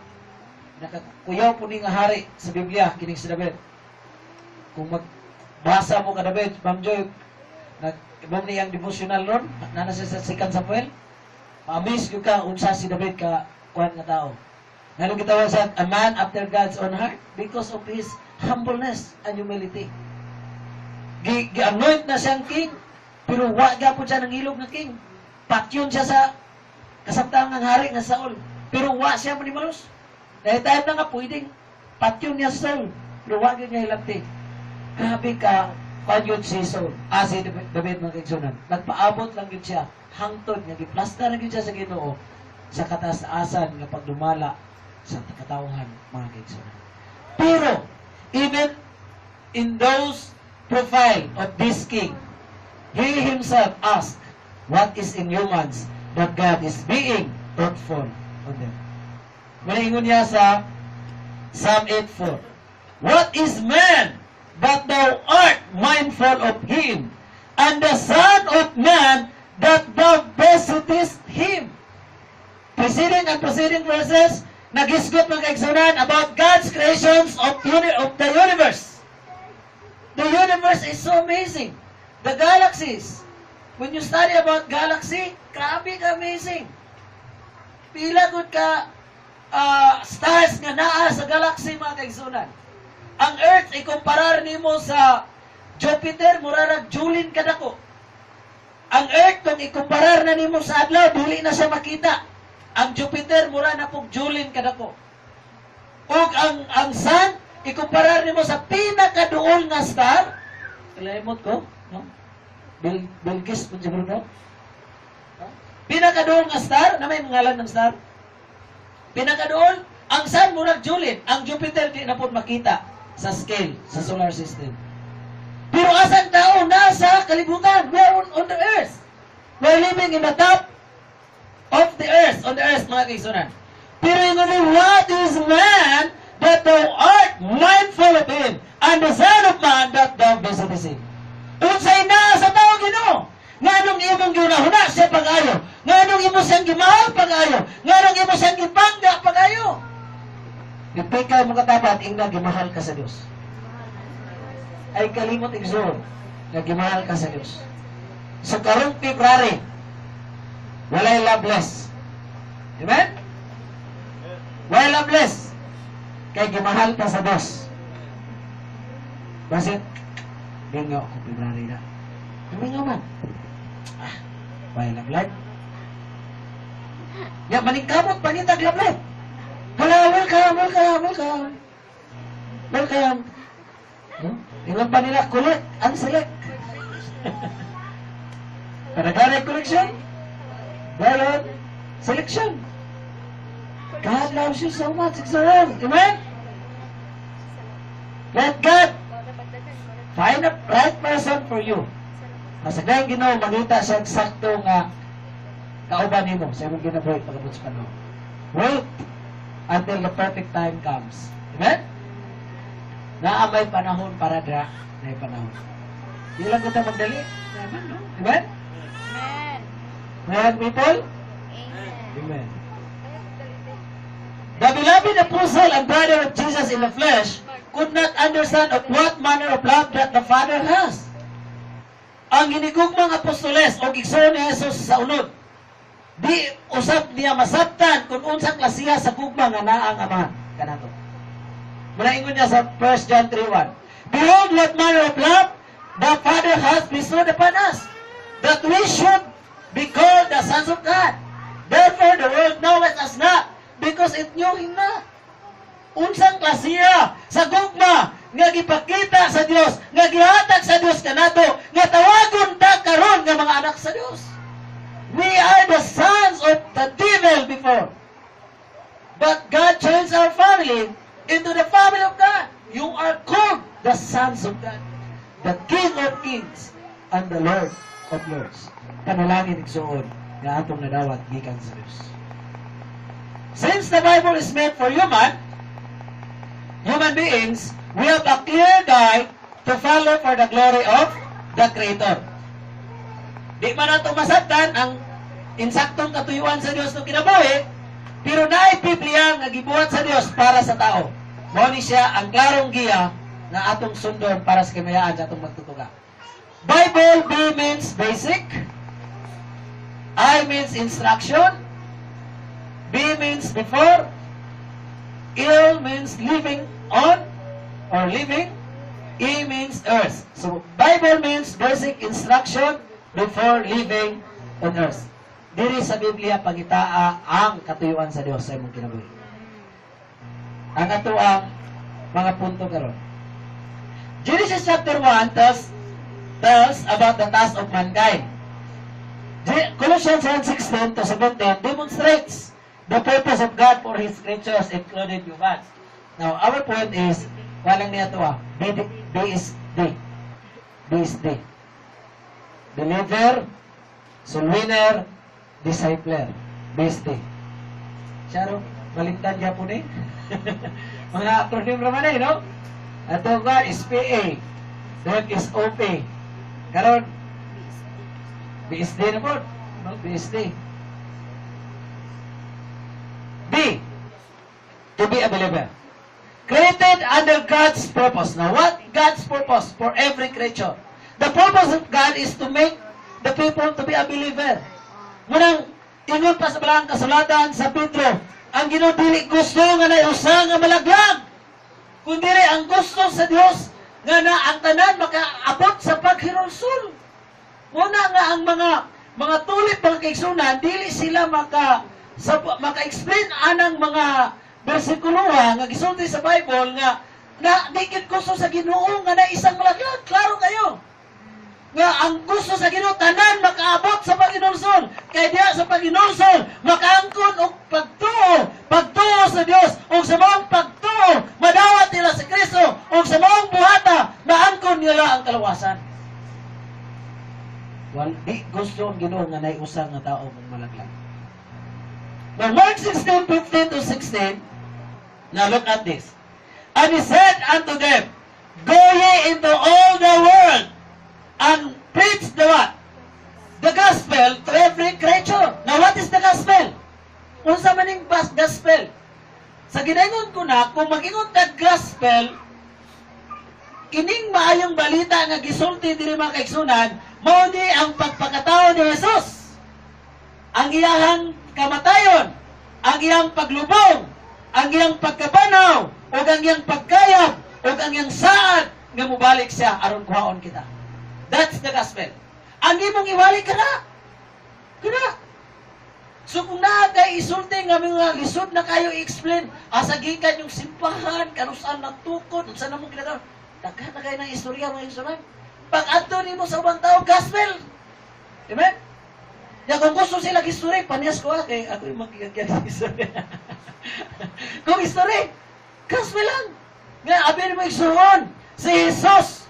nakakuyaw po ni nga hari sa Biblia, kining si David. Kung magbasa mo ka David, Ma'am Joy, nag-ibang niyang devotional ron, nanasa sa 2 Samuel, ma-amaze yung ka, unsa si David ka, kuhan nga tao. Ngayon kitawag sa a man after God's own heart because of his humbleness and humility. Gi-anoint na siyang king, pero waga po siya ng ilog na king. Patyon siya sa kasabtang ng hari nga Saul, pero wa siya manimalos. Dahil tayo na nga pwedeng patyon niya sa Saul, pero waga niya hilapti. Grabe ka, panyod si Saul, si David mga kaigsunan. Nagpaabot lang yun siya, hangtod, nag-iplasta na yun siya sa Ginoo, sa kataas-asan nga pagdumala sa katawhan mga kaigsunan. Pero, even in those profile of this king, he himself asked, what is in humans that God is being thoughtful on them? Malingon niya sa Psalm 8:4. What is man that thou art mindful of him, and the son of man that thou visitest him? Preceding and preceding verses, nag-isgot mga kaigsunan about God's creations of the universe. The universe is so amazing. The galaxies, When you study about galaxy, grabe ka amazing. Pila gud ka stars nga naa sa galaxy mga kaigsunan. Ang Earth ikumparar nimo sa Jupiter, murarag Julin kadako. Ang Earth kung ikumparar na nimo sa adlaw, dili na siya makita. Ang Jupiter mura na pug Julin kadako. Ug ang Sun ikumparar nimo sa pinakaduol nga star. Kalimot ko, no? Bilgis mo siguro daw. Pinakaduol nga star, na may ngalan ng star. Pinakaduol, ang Sun murag Julin, ang Jupiter di na po makita sa scale, sa solar system. Pero asang tao nasa kalibutan, we are on the earth. We are living in the top of the earth, on the earth, mga kaigsunan. Pero yung what is man that thou art mindful of him, and the Son of Man that thou visitest him. Unsay na sa tao Ginoo, nganong imong ginahuna siya pag-ayo, nganong imo siyang gimahal pag-ayo, nganong imo siyang gibangga pag-ayo. Ipikay mo katapat, ingna gimahal ka sa Dios. Ay kalimot igsoon, nga gimahal ka sa Dios. So karong February, walay loveless. Amen? Walay loveless. Kay gimahal ka sa Dios. Basit, bingo ako February na. Bingo man. Walay loveless. Ya, maningkamot, panitag loveless. Hello, welcome. Ingon pa nila, collect, unselect. Karagari collection, ballot, selection. God loves you so much, excellent. Amen? Let God find a right person for you. Masagayang Ginoo, mangita siya eksakto nga kauban nimo sa imong ginabuhi pagabot sa panahon. Wait until the perfect time comes. Amen? Naamay panahon para dra, may panahon. Di lang kita magdali. Amen, no? Amen? Amen. Amen, people? Amen. Amen. The beloved apostle and brother of Jesus in the flesh could not understand of what manner of love that the Father has. Ang hinigugmang apostoles o igsoon ni Jesus sa unod, di usab niya masabtan kung unsang klasiya sa gugma nga naa ang Ama kanato. Mulaingon niya sa 1 John 3:1. Behold what manner of love the Father has bestowed upon us, that we should be called the sons of God. Therefore the world knoweth us not, because it knew Him not. Unsang klasiya sa gugma nga gipakita sa Dios, nga gihatag sa Dios kanato, nga tawagon ta karon nga mga anak sa Dios. We are the sons of the devil before. But God changed our family into the family of God. You are called the sons of God, the King of kings, and the Lord of lords. Panalangin igsoon nga atong nadawat gikan sa Dios. Since the Bible is meant for human beings, we have a clear guide to follow for the glory of the Creator. Di man nato masabtan ang insaktong katuyuan sa Dios no kinabuhi, pero naay Biblia nga gibuhat sa Dios para sa tao. Mao ni siya ang klarong giya na atong sundon para sa kamayaan sa atong magtutuga. Bible, B means basic, I means instruction, B means before, L means living on or living, E means earth. So Bible means basic instruction before living on earth. Diri sa Biblia pangitaa ang katuyuan sa Dios sa imong kinabuhi. Ang ato ang mga punto karon. Genesis chapter 1 tells about the task of mankind. Colossians 1:16 to 17 demonstrates the purpose of God for His creatures, including humans. Now, our point is, walang niya ito B is D. Believer, soul winner, discipler. B is D. Siyaro, baligtad niya po ni. Mga acronym naman eh, no? Ato God is PA. That is OP. Karon, BSD na po. No? BSD. B. To be a believer. Created under God's purpose. Now, what God's purpose for every creature? The purpose of God is to make the people to be a believer. Munang ingon pa sa balang kasulatan sa Pedro, ang Ginoo dili gusto nga na usa nga malaglag, kundi ang gusto sa Dios nga na ang tanan makaabot sa paghirulsol. Muna nga ang mga tulip mga kaigsunan, dili sila maka-explain anang mga bersikulo nga gisulti sa Bible nga na dikit gusto sa Ginoo nga na isang malaglag. Klaro kayo nga ang gusto sa Ginoo tanan makaabot sa paginulsol, kay diya sa paginulsol makaangkon og pagtuo sa Dios, ug sa maong pagtuo madawat nila sa Kristo, ug sa maong buhata maangkon nila ang kalawasan. Di gusto ang Ginoo nga nay usa nga tao mong malaglag. Now Mark 16:15 to 16, now look at this. And he said unto them, Go ye into all the world and preach the what? The gospel to every creature. Now what is the gospel? Unsa man ning gospel? Sa ginaingon ko na, kung mag-ingon kag gospel, kining maayong balita nga gisulti diri mga kaigsunan, mao ni ang pagpakatao ni Jesus. Ang iyang kamatayon, ang iyang paglubong, ang iyang pagkabanaw, o ang iyang pagkayap, o ang iyang saad, nga mubalik siya aron kuhaon kita. That's the gospel. Ang imong iwalik ka na. Kana. So kung kay isulti nga mga lisod na kayo i-explain, asagikan yung simbahan, kanusaan nagtukod, saan na mong ginagawa. Daghan na kayo ng istorya mga isunan. Pag adto nimo sa ubang tao, gospel. Amen? Ya kung gusto sila history, panyas ko kay ako yung magigagyan ng history. Kung history, gospel lang. Nga, abin mo igsuhon, si Jesus,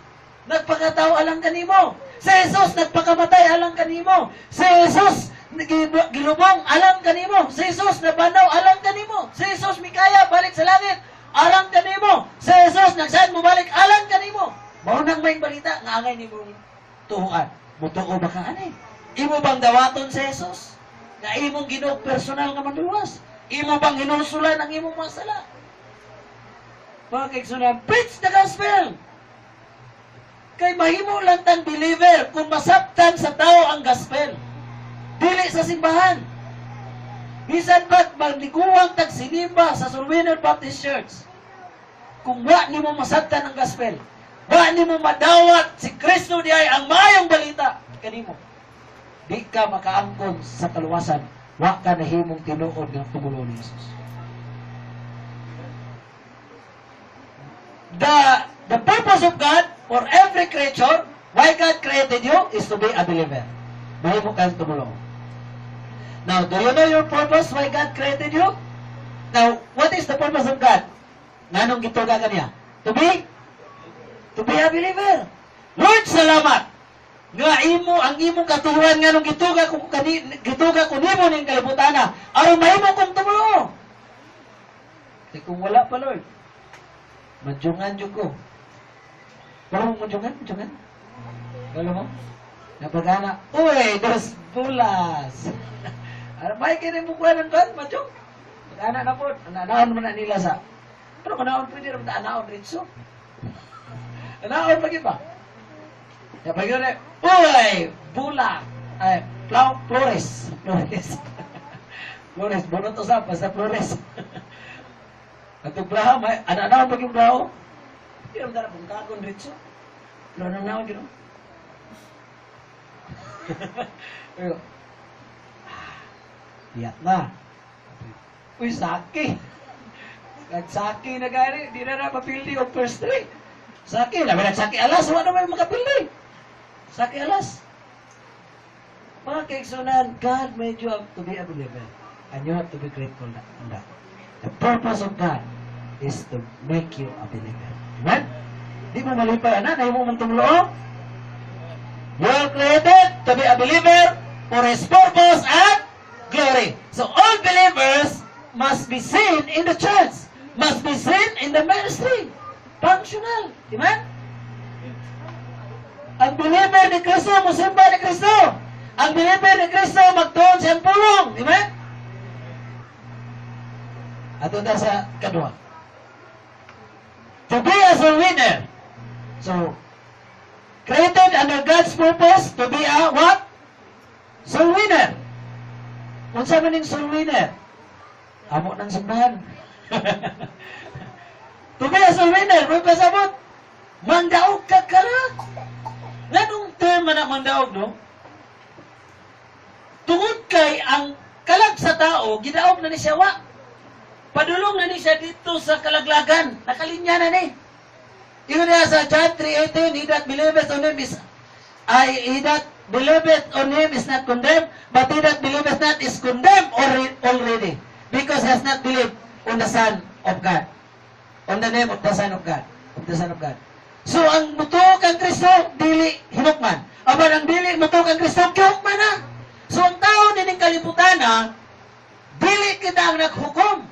nagpakatao alang kanimo. Si Jesus, nagpakamatay alang kanimo. Si Jesus, gilubong alang kanimo. Si Jesus, nabanaw alang kanimo. Si Jesus, mikaya, balik sa langit, alang kanimo. Si Jesus, nagsaan mo balik alang kanimo. Maunang may balita, nga angay ni mong tuhuan. Mutuo ba ka anay? Imo bang dawaton si Jesus? Na imong ginog personal nga manluwas? Imo bang hinulsulan ang imong mga sala? Mga kaigsunan, preach the gospel! Kay mahimo lang tang believer kung masabtan sa tao ang gospel. Dili sa simbahan. Bisan ba't magniguang tag sinimba sa Solwiner Baptist Church, kung wa ni mo masabtan ang gospel, wa ni mo madawat si Kristo di ay ang mayong balita kanimo, di ka makaangkon sa kaluwasan, wa ka nahimong tinuod ng tumulo ni Jesus. The purpose of God for every creature, why God created you, is to be a believer. Mahimo kang tumulo. Now, do you know your purpose why God created you? Now, what is the purpose of God? Nanong gituga kaniya? To be a believer. Lord, salamat. Nga ang imong katuhuan nga nung gituga ko nimo ning kalibutana. Aron mahimo kong tumulo. Kung wala pa, Lord, madjungan jud ko. Wala mo madjungan? Wala mo? Napagana, uy, dos bulas. Ano ba kini mo kuha ng kan, madjung? Pagana na po, nanaon mo na nila sa. Pero kanaon pwede rin anaon ritso. Anaon pagi ba? Ya pagi na, uy, bulak. Ay, flores. Flores, bunot to sa flores. At yung braha, ano pag yung braho? Hindi naman tara pong kakon ritso. Pero nanaon gino. Pero, tiyak na. Uy, saki. Nagsaki na gani, di na mapildi o first three. Saki, namin nagsaki alas, wala naman makapildi. Saki alas. Mga kaigsunan, God made you to be a believer. And you have to be grateful on that. The purpose of God is to make you a believer. Amen? Di mo malipay, anak, na mo mong you are created to be a believer for His purpose and glory. So all believers must be seen in the church, must be seen in the ministry. Functional. Amen? Ang believer ni Kristo, musimba ni Kristo. Ang believer ni Kristo, magtuon siyang pulong. Amen? Ato na sa kadua. To be as a winner. So, created under God's purpose to be a what? Soul winner. Unsa man ning soul winner? Amo nang simbahan. Tubaya soul winner, may pasabot. Mandaog ka kara. Nganong term man ang mandaog, no? Tungod kay ang kalag sa tao, gidaog na ni siya wa. Padulong na ni siya dito sa kalaglagan. Nakalinya na ni. Ingon niya sa John 3:18, he that believeth on him is not condemned, but he that believeth not is condemned already, because he has not believed on the Son of God. On the name of the Son of God. Of the Son of God. So, ang mutuo kang Kristo, dili hinukman. Aba, ang dili mutuo kang Kristo, kihukman na. So, ang tao nining kalibutan na, dili kita ang naghukom.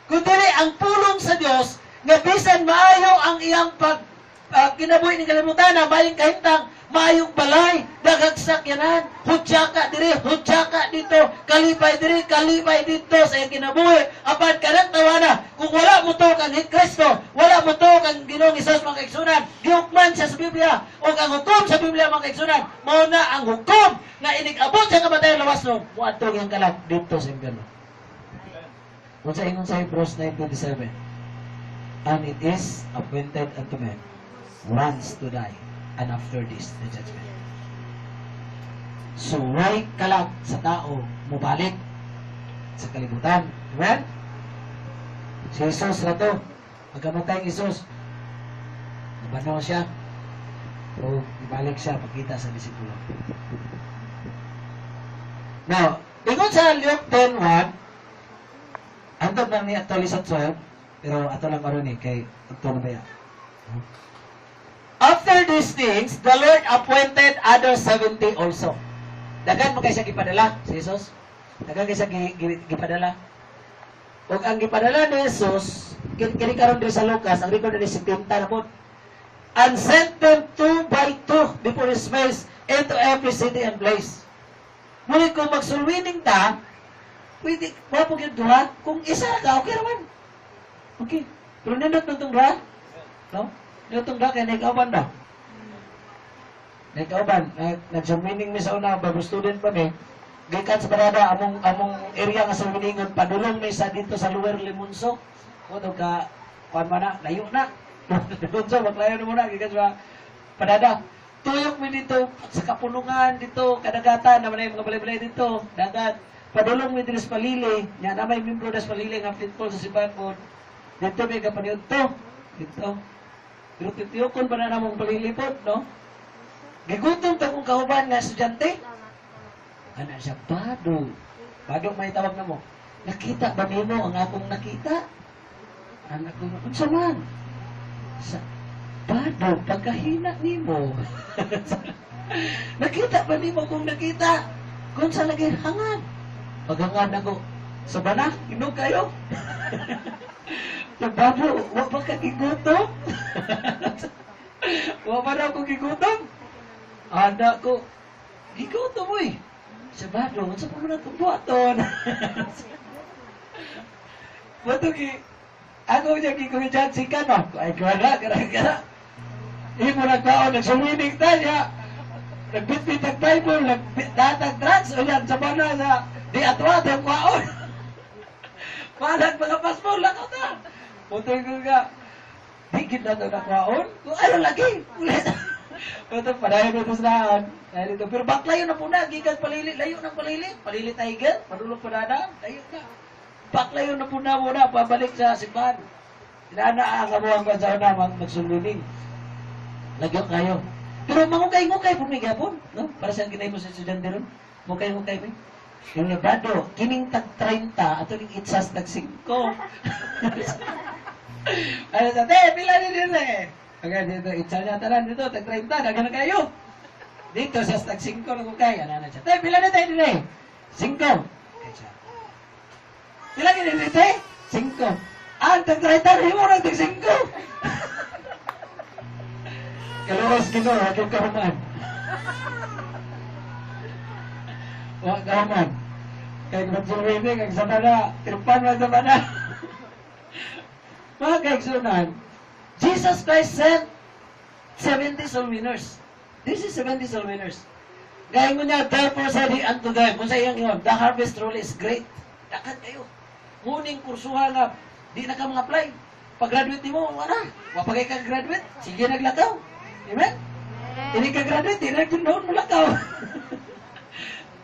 Kundi ang pulong sa Dios, nga bisan maayo ang iyang kinabuhi ni kalibutan na, mayong kahintang, mayong balay, daghang sakyanan, hutya ka diri, hutya ka dito, kalipay diri, kalipay dito sa iyang kinabuhi. Apan kanang tawana, kung wala mo to kang Kristo, wala mo to kang Ginoong Hesus mga kaigsunan, gihukman siya sa Biblia, o ang hukom sa Biblia mga kaigsunan, mao na ang hukom nga inig-abot sa kamatayon lawas no, muadtong yang kalag dito sa impyerno. Unsa ingon sa Hebrews 9:27? And it is appointed unto men once to die, and after this, the judgment. So, why kalag sa tao mubalik sa kalibutan? Amen? Si Jesus na to, magkamatay ang Jesus. Nabanaw siya. So, ibalik siya, pagkita sa disipulo. Now, ingon sa Luke 10:1, antod lang ni actually sa 12, pero ato lang karon ni kay ito na ba? After these things, the Lord appointed other 70 also. Dagan mo kay siya gipadala, si Jesus. Dagan kay siya gipadala. Ug ang gipadala ni Jesus, kini karon diri sa Lucas, ang record ni 70 na po. And sent them 2 by 2 before his face into every city and place. Muli kung magsulwining ta, pwede, mapag yung duha, kung isa ka, okay naman. Okay. Pero nindot na itong duha, no? Nindot itong duha, kaya nag-auban na. Nag-auban. Nag-summining mi sa una, bago student pa mi, gikat sa parada, among area nga sa winingon, padulong mi sa dito sa Lower Limonso. O, ito ka, kuhan man na, layo na. Limonso, maglayo na muna, gikat sa parada. Tuyok mi dito, sa kapunungan dito, kadagatan, naman ay mga balay-balay dito, dagat. Padulong mi dito sa Palili, niya na may membro na sa Palili, nga pitpol sa Sibakon. Dito may kapaniod to, dito. Pero titiyokon pa na namang palilipod, no? Gigutom ta kung kahuban nga estudyante. Ano siya, Bado. Bado may tawag na mo. Nakita ba nimo ang akong nakita? Anak ko, unsa man? Sa Bado, pagkahina nimo. Nakita ba nimo kung nakita? Kung sa lagi hangad. Paghangad ako, sa bana, inog kayo. Bado, wag ba ka gigutom? Wag ba na ako gigutom? Anak ko, gigutom mo eh. Sa Bado, sa pa mo na itong buhaton? Bato ki, ako niya kikuhidyan si Kano. Ay, gara. Imo nagkaon, nagsuminig tayo. Nagbitbit ang Bible, nagdatag drugs, o yan, sa bana sa di atwa, di ang kwaon. Palag mga passport, lakaw ta. Putol ko nga, di kita ito na kwaon. Ano lagi? Putol, padayon ito sa daan. Pero baklayo na po na, gigas palili, layo ng palili. Palili tiger, padulog pa na, layo na. Baklayo na po na muna, pabalik sa simbahan. Inana ang kamuhang bansa na magsulwining. Lagyo kayo. Pero mangukay-ngukay po may gapon, no? Para sa ginay mo sa estudyante ron. Mukay-ngukay mo. Yung Bado, kining tag 30, ato ning itsas tag 5. Ano sa, pila ni dito eh. Okay, dito, itsa niya tanan dito, tag 30, dagan na kayo. Dito, siya tag 5 na kukay. Ano na siya, pila na tayo dito eh. 5. Okay siya. Pila ni dito eh? 5. Ang tag 30, himo na tag 5. Kaluwas gino, huwag kahuman. Huwag kahuman. Kaya magsuwinig, ang sama na, tirupan mo sama na. Mga kaigsunan, Jesus Christ sent 70 soul winners. This is 70 soul winners. Gaya mo niya, therefore said he unto them, kung sa iyang iyon, the harvest truly is great. Dakan kayo. Muning kursuha nga, di na ka mga-apply. Pag-graduate ni mo, wala. Wapagay ka graduate, sige naglakaw. Amen? Hindi ka graduate, di na doon, mulakaw.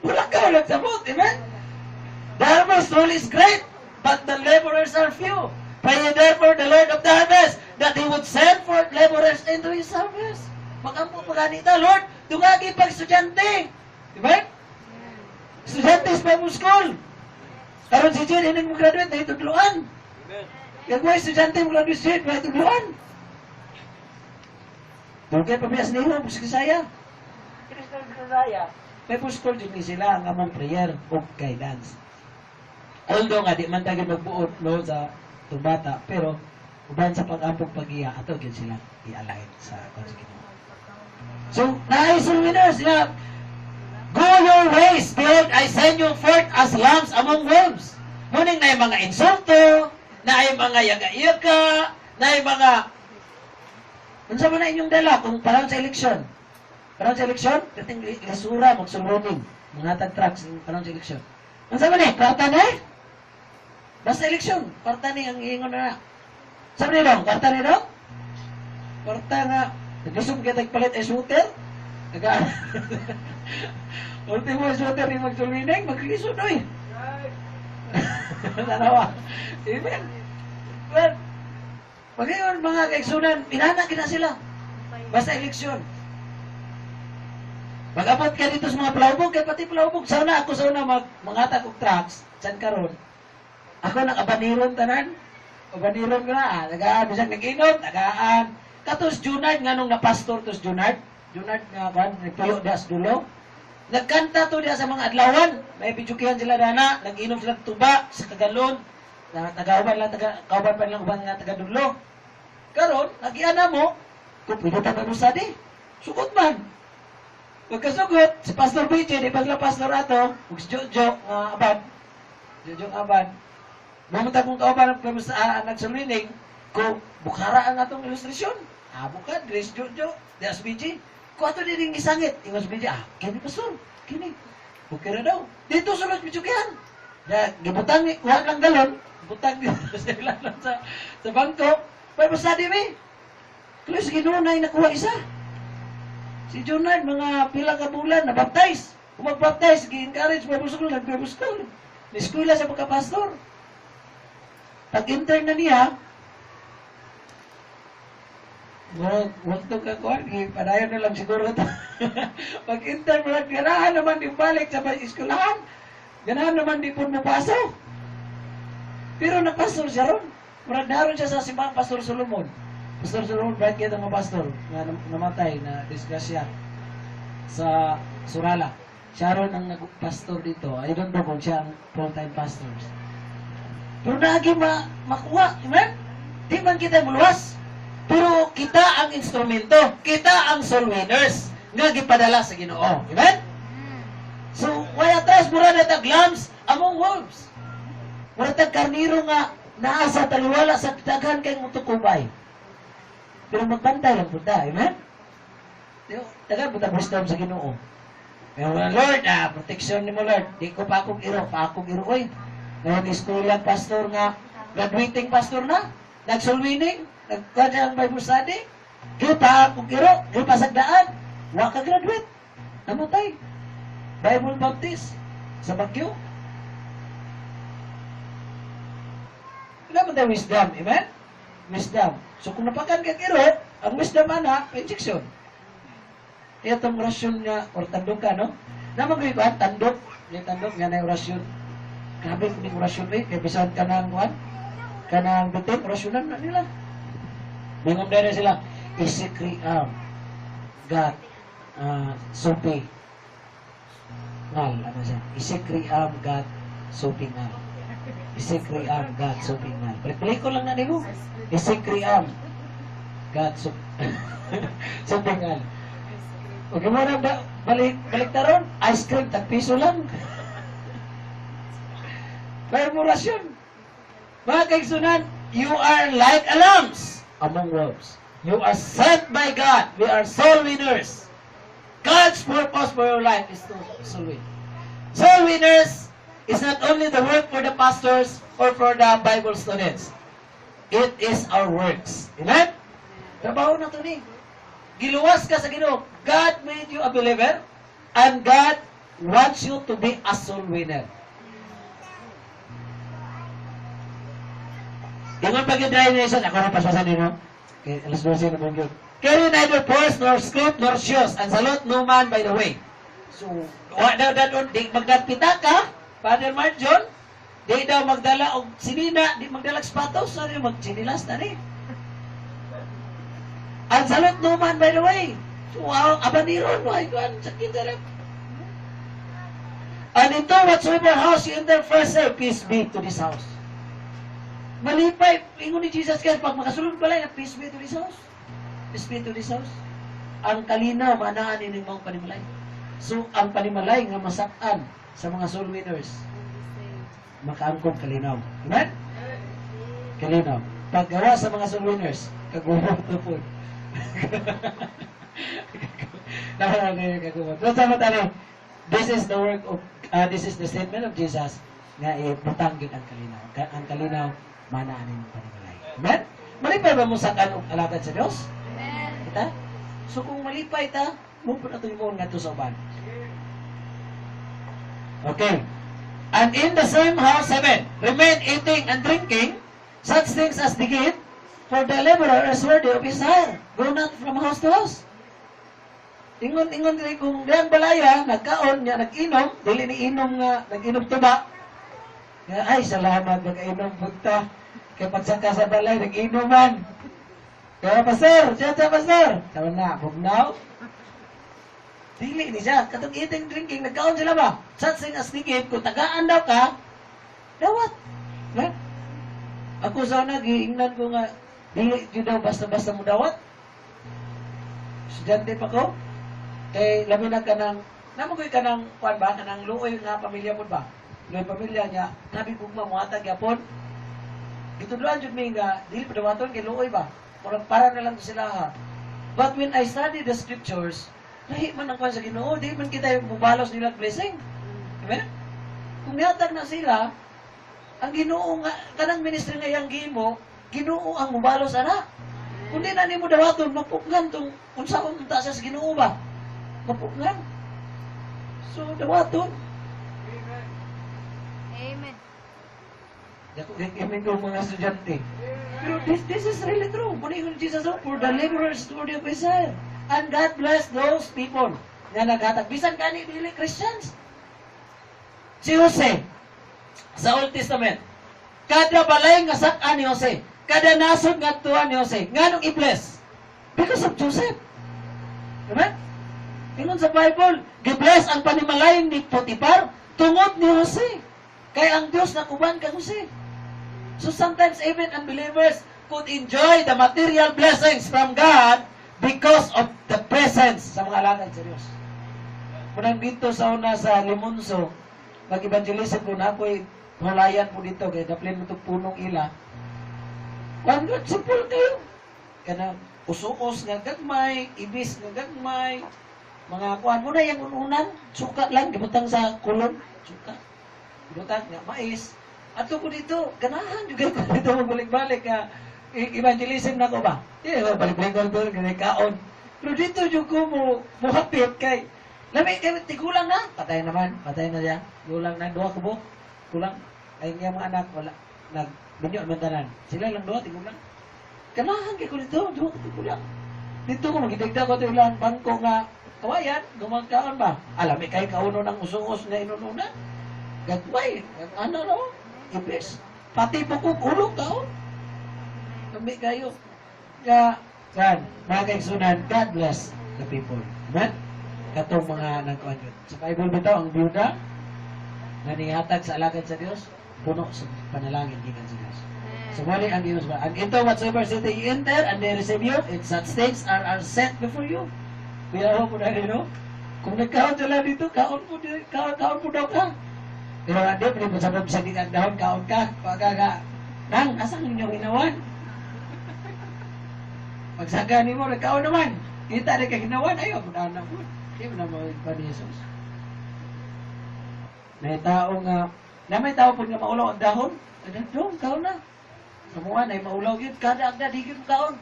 Mulakaw lang sa boat, amen? The harvest truly is great, but the laborers are few. Pray therefore the Lord of the harvest, that He would send forth laborers into His harvest. Magampo pa ganita, Lord, dungagi pag estudyante. Diba? Estudyante sa Bible school. Karon si Jen, hindi mo graduate, na itudluan. Kaya estudyante mo graduate, na itudluan. Tulkay pabiyas nila, buski saya. Bible school, din sila ang among prayer o guidance. Although nga, di man tayo magbuot no, sa itong bata, pero uban sa pag-ampog pag-iya, ato yun sila i-align sa konsekin. So, naisul winners, yeah. Go your ways, behold, I send you forth as lambs among wolves. Muning na yung mga insulto, na yung mga yaga-yaga, na yung mga... Ano sa na inyong dala kung parang sa eleksyon? Parang sa eleksyon, kating lasura, magsulunning, mga tag-trucks, parang sa eleksyon. Ano sa na kwarta na eh? Basta eleksyon, kwarta ni ang iingon na. Sabi nila, kwarta nila? Kwarta nga, naglusog ka tagpalit ay shooter? Ultimo shooter ni magsulwining, magkikisod oy. Nanawa. Amen. Well, pag-iyon mga kaigsunan, pinana kita sila. Basta eleksyon. Mag-abot ka dito sa mga palawbog, kaya pati palawbog. Sana ako mangatag og trucks, saan karon? Ako nang abaniron tanan. Abaniron ko na, nagaan, bisang nag-inot, nagaan. Katos Junard, nga nung na-pastor tos Junard. Junard nga kan, nagtuyo diya sa dulo. Nagkanta to diya sa mga adlawan. May bidyukihan sila dana, nag-inom sila tuba sa kagalon. Tagauban lang, kauban pa lang uban nga taga-dulo. Karon, nagiana mo, kung pinutan na sa di, sugot man. Pagkasugot, si Pastor BJ, di pagla pastor ato, si Jojo, abad. Jojo abad. Mamunta kong kauban ng nagsulining, kung bukara ang atong ilustrasyon. Bukad, Grace Jojo, di SBG. Kung ato din isangit, yung SBG, kini pastor, kini. Okay na daw. Dito sulod bidyukihan. Gibutang ni, kuha ng galon, butang dito sa bangko, may pasadi mi. Kaya sige noon ay nakuha isa. Si Junard, mga pila ka bulan, nabaptize. Kung mag-baptize, gi-encourage, Bible school, nag-Bible school. Ni-eskwela sa pagka-pastor. Pag-intern na niya, wakto ka kuhan, padayon na lang siguro ito. Pag-intern mo lang, ganahan naman di balik sa eskulahan. Ganahan naman di po napasok. Pero napastor siya ron. Murad naroon siya sa simbang Pastor Solomon. Pastor Solomon, bright kaya ng pastor na namatay, na disgrasya sa Surala. Siya ron ang nag-pastor dito. I don't know kung siya ang full-time pastor. Pero nagi makuha, amen? Di man kita muluwas. Pero kita ang instrumento. Kita ang soul winners nga gipadala sa Ginoo. Amen? So, wala atras mura na tag lambs among wolves. Wala tag karniro nga naa sa taliwala sa daghan kay mutukubay. Pero magbantay lang punta. Amen? Tagan punta wisdom sa Ginoo. Pero Lord, protection ni mo Lord. Di ko pa akong iro. Oy. Ngayon, school lang pastor nga, graduating pastor na, nagsulwining, nagkanya ang Bible study, kita kung kiro, kiro pasagdaan, waka graduate, namatay. Bible Baptist, sa Bagyo. Wala mo tayo wisdom, amen? Wisdom. So kung napakan ka kiro, ang wisdom ana, injection. Itong rasyon nga, or tandok ka, no? Namagriban, tandok, yung tandok nga na yung rasyon. Grabe kung orasyon eh, kaya bisan ka ng kuhan, ka ng bitin, orasyonan na nila. Bingom na sila, isikri God, sopi, ngal, ano siya, isikri God, sopi ngal. Isikri God, sopi ngal. Balik ko lang na nimo, isikri God, sopi ngal. Okay mo na balik taron, ice cream, tagpiso lang. Permorasyon. Mga kaigsunan, you are like lambs among wolves. You are sent by God. We are soul winners. God's purpose for your life is to soul win. Soul winners is not only the work for the pastors or for the Bible students. It is our works. Amen? Trabaho na ito ni. Giluwas ka sa Ginoo. God made you a believer and God wants you to be a soul winner. Ingon pag yung nation, ako na paspasan din, no? Okay, alas 12 na mong yun. Carry neither purse, nor script, nor shoes, and salute no man by the way. So, wa daw daw, di magdagpita ka, Father Mark John, di daw magdala og sinina, di magdala og sapatos, sorry, magsinilas na ni. And salute no man by the way. So, wow, abaniron, why God, sakit na rin. And into whatsoever house you enter first say, peace be to this house. Malipay, ingon ni Jesus Christ, pag makasulod balay, peace be to this house. Peace be to this house. Ang kalinaw, manaan ini mga panimalay. So, ang panimalay nga masakan sa mga soul winners, makaangkong kalinaw. Amen? Kalinaw. Paggawa sa mga soul winners, kagumot na po. Kagumot. So, sama tayo, this is the work of, this is the statement of Jesus nga ibutanggit ang kalinaw. Ang kalinaw, manaan ini panimalay. Amen? Malipay ba mo sakan og alagad sa Dios? Amen. Kita? So kung malipay ta, mo po na ito yung nga ito sa uban. Okay. And in the same house, 7, remain eating and drinking such things as the gift, for the laborer is worthy of his hire. Go not from house to house. Ingon dili kung diyang balaya, nagkaon niya, nag-inom, dili ni inom nga, nag-inom tuba. Nga, ay, salamat, nag-inom punta. Kaya pagsaka sa balay, nag-inuman. Kaya, pastor, siya, pastor. Tama na, bugnaw. Dili ni siya. Katong eating, drinking, nagkaon sila ba? Such thing as tigib, kung tagaan daw ka, dawat. Ha? Ako sana, giingnan ko nga, dili yun daw, basta-basta mo dawat. Estudyante pa ko. Eh, laminag ka ng, namugoy ka ng, kuwan ba, ka ng luoy nga pamilya mo ba? Luoy pamilya niya, nabi kong mamuhatag yapon. Gitudloan jud mi nga, dili pa dawaton kay luoy ba? Murag para na lang sila ha. But when I study the scriptures, lahi man ang kwan sa Ginoo, di man kita yung mubalos nila blessing. Amen? Kung nihatag na sila, ang Ginoo nga, kanang ministry nga yang gimo, Ginoo ang mubalos ana. Kung di na nimo dawaton, mapukngan tong unsaon unta sa Ginoo ba? Mapukngan. So dawaton. Amen. Dako kay ko mga estudyante. Pero this is really true. Muna yung Jesus, for the laborers to the Messiah. And God bless those people na naghatag. Bisan kani dili Christians. Si Jose, sa Old Testament, kada balay nga sak-an ni Jose, kada nasod nga tuwa ni Jose, nganong i-bless? Because of Joseph. Amen? Ingon sa Bible, gi-bless ang panimalay ni Potiphar tungod ni Jose. Kaya ang Diyos nakuban kang Jose. So sometimes even unbelievers could enjoy the material blessings from God because of the presence sa mga alagad sa Diyos. Munang dito sa una sa Limonso, mag-evangelism ko na ako'y hulayan po dito, kaya daplin mo itong punong ila. One good, simple kayo. Kaya usuos nga gagmay, ibis nga gagmay, mga kuhan mo na yung ununan, suka lang, gibutang sa kulon, suka. Gibutang nga, mais. At ko dito, ganahan juga ko dito magbalik-balik ka. Evangelism na ko ba? Balik-balik ko dito, kaon. Pero dito yung ko mo hapit kay, lamig kayo, tigulang na. Patay naman, patay na yan. Gulang na, duha ko po. Kulang. Ay nga mga anak, wala. Nagbinyo ang mandanan. Sila lang duha, tigulang. Ganahan kayo ko dito, duha ko tigulang. Dito ko, magidagda ko ito ilang bangko nga, kawayan, gumagkaon ba? Alamig kayo kauno ng usungos na inununa. Gagmay, ano no? Ibis. Pati po kong ulong taon. Kami kayo. Kaya, yan, mga kaigsunan, God bless the people. Amen? Katong mga nagkuhan yun. Sa Bible bitaw, ang byuda na nihatag sa alagad sa Diyos, puno sa panalangin gikan sa Diyos. So, mali ang Diyos ba? And ito, whatsoever city you enter, and they receive you, and such things are set before you. Kaya ako po na rin, no? Kung nagkaon sila dito, kaon po daw ka. Pero hindi, pwede mo sabab sa ginag dahon, kaon ka, pagkaga, nang, asang inyong inawan? Pagsaga ni mo, nagkaon naman. Kita rin ka ginawan, ayaw, muna na po. Di mo na ba ni Jesus? May tao nga, na may tao po nga maulaw ang dahon. Doon, kaon na. Samuha na, maulaw yun. Kada agda, di yun kaon.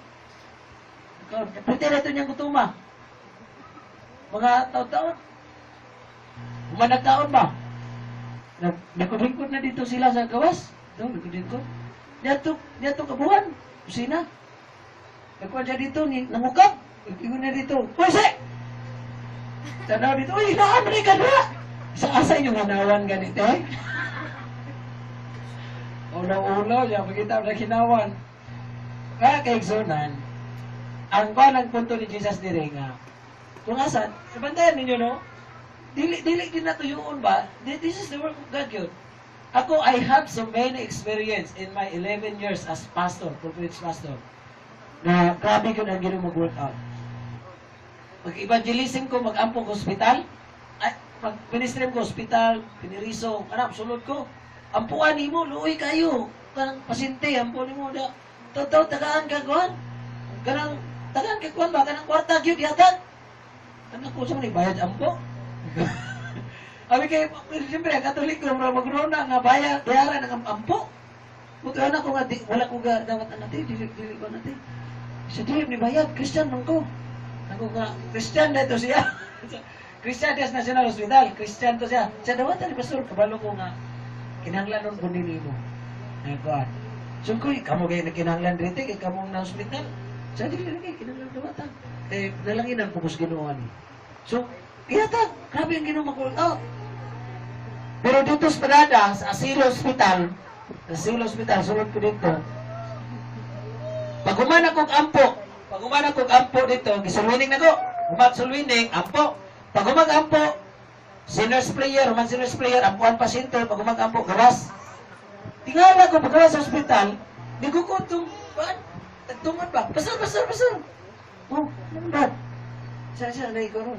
Kaon. Pwede na ito niyang gutuma. Mga taon-taon. Umanagtaon ba? Nagkudingkod na dito sila sa gawas. Doon, nagkudingkod. Niyato kabuhan. Kusina. Nagkuhan siya dito, nangukap. Nagkudingkod na dito. Pwese! Tanaw dito, uy, naamri ka na! Sa asa yung hinawan ganito eh? Ulo-ulo, siya magkita na hinawan. Kaya kaigsunan, ang kanang punto ni Jesus dire nga, kung asan, sabantayan ninyo no, dili din natuyuon ba? This is the work of God yun. Ako, I have so many experience in my 11 years as pastor, corporate pastor, na grabe ko na gano'n mag-workout. Mag-evangelism ko, mag-ampong hospital, ay, mag-ministry ko, hospital, piniriso, anak, sulod ko, ampuan mo, luoy kayo, kanang pasyente, ampuan mo, totoo, tagaan ka, kuhan, kanang, tagaan ka, kuhan ba, kanang kwarta, yun, yatag, anak ko, sa mga bayad, ampo, Abi kay siyempre ang Katolik ko magrona nga bayaran ng ampo. Buto anak ko nga wala ko ga dawat anate dili ko nate. Sa dili ni bayad Christian man ko. Ako nga Christian dito siya. Christian des National Hospital, Christian to siya. Sa dawat ni pastor kabalo ko nga kinahanglan ko nimo. My God. So ko kamo gay kinahanglan dito kay kamo na hospital. Sa dili lagi kinahanglan dawat. Nalangin ang pugos Ginoo ni. So iyata, grabe ang Ginoo mag-workout. Pero dito sa Parada, sa Asilo Hospital, sulod ko dito. Pag umana kong ampo dito, gisulwining na ko. Sulwining, ampo. Pag ampo, sinners prayer, ampuan pasyente, pag ampo, gawas. Tingala ko, pag gawas sa hospital, di ko kutong, tungod ba? Pasal. Oh, ano ba? Siya, naikoro,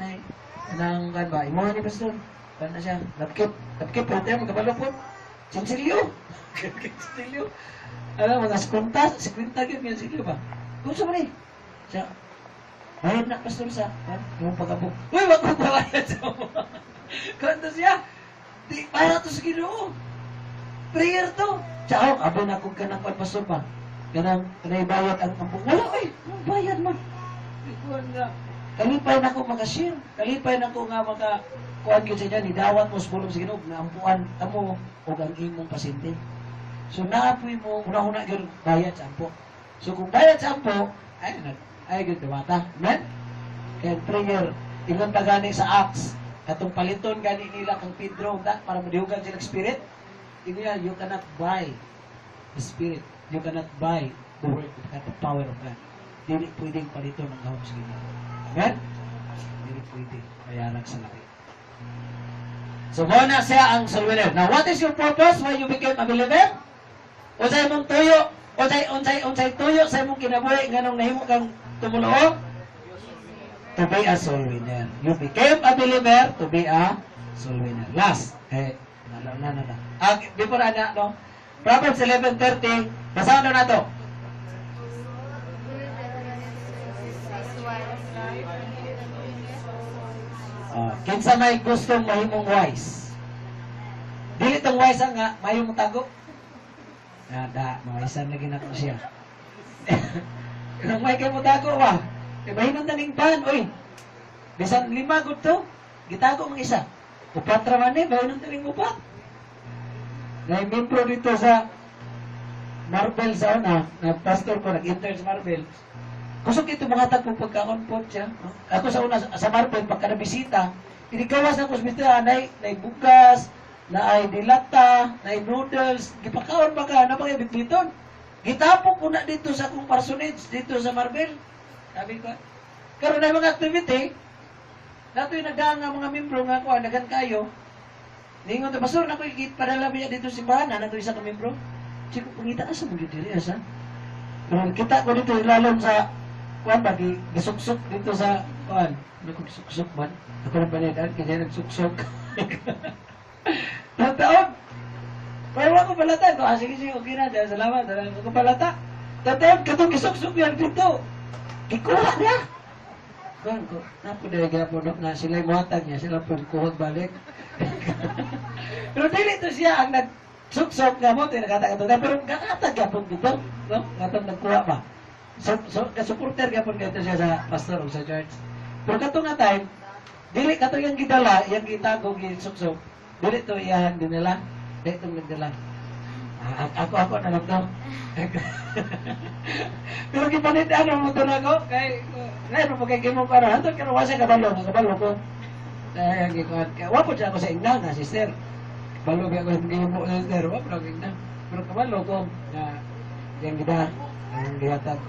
Anang kan ba? Imo ni pastor. Kan siya. Lapkit pero tayo magkabalo po. Sinsilyo. Sinsilyo. Alam mga 50 gyud yung sinsilyo ba? Kung sa man siya. Bayad na pastor sa. Yung pagabok. Uy, wag mo bayad sa mo. Kanto siya. Di para to sa Ginoo. Prayer to. Ciao, abo na kung kanang pastor pa. Kanang bayad ang ambong. Wala bayad man. Ikuan nga. Kalipay na ko makashare. Kalipay na ko nga makakuhan ko sa inyo, nidawat mo sa pulong sa Ginoo, na ampuan mo o ang imong pasyente. So naapoy mo, una-una yun, bayad sa ampo. So kung bayad sa ampo, ay yun, dumata. Amen? Kaya prayer, ingon pa gani sa Acts, katong paliton gani nila kang Pedro, para madihugan sila spirit, yan, you cannot buy the spirit. You cannot buy the word of God, the power of God. Hindi pwedeng paliton ang gawin sa Ginoo. Amen? Hindi pwede. Bayaran sa laki. So, muna siya ang soul winner. Now, what is your purpose why you became a believer? Unsay mong tuyo? Unsay tuyo sa imong kinabuhi nganong nahimo kang tumuluo? To be a soul winner. You became a believer to be a soul winner. Last. Na. Before no? Proverbs 11:30. Basahan na to. Kinsa may gustong mahimong wise. Dili tong wise nga mayong tago. Mawaisan lagi na ko siya. Kung may kay mo tago ba? Mahimong taning pan, oy. Bisan 5 gud to, gitago mong isa. Upat ra man mahimong taning upat. Nay membro dito sa Marvel sa una, na pastor ko nag-intern sa Marvel. Kusog ito mga tagpong pagkaon po siya. Ako sa una, sa Marvel, pagka nabisita, inikawas ng kusbita, na bugas, na ay dilata, na noodles, gipakaon ba ka, na mga bitbiton. Gitapok ko na dito sa akong parsonage, dito sa Marvel. Sabi ko, karon na mga activity, nato yung nagdaan nga mga membro nga ako, nagan kayo, ningon to, pastor, naku, padala niya dito sa simbahan, nato isa ka membro. Sige, pangita na sa mga diri, asa? Kita ko dito, ilalom sa kuan ba gisuksok dito sa kuan nagsuksok man ako na panidan kanya nagsuksok taon pero ako palata ko sige okay na dahil salamat dahil ako palata taon katong gisuksok yan dito gikuha niya Kuhan ko, napo dahil gapon na sila muhatag niya, sila po kuhag balik. Pero dili to siya ang nagsuksok nga mo, tinakatag-atag, pero kakatag gapon dito, no? Katong nagkuha ba? So supporter gapon dito siya sa pastor o sa church. Pero katong nga time, dili kato yung gidala, yung gitago, gisuksok, dili to iyahan dinala, dili to nagdala. Ako na lang to. Pero kipanit ano mo to na ko, kay, ngayon mo kay Gimong para, hantod ka naman sa kabalo ko. Kaya yung gikuhan, wapot siya ako sa ingna na, sister. Balo kaya ako sa Gimong na sister, wapot ako ingna. Pero kabalo ko, na yung gida, yung gihatag.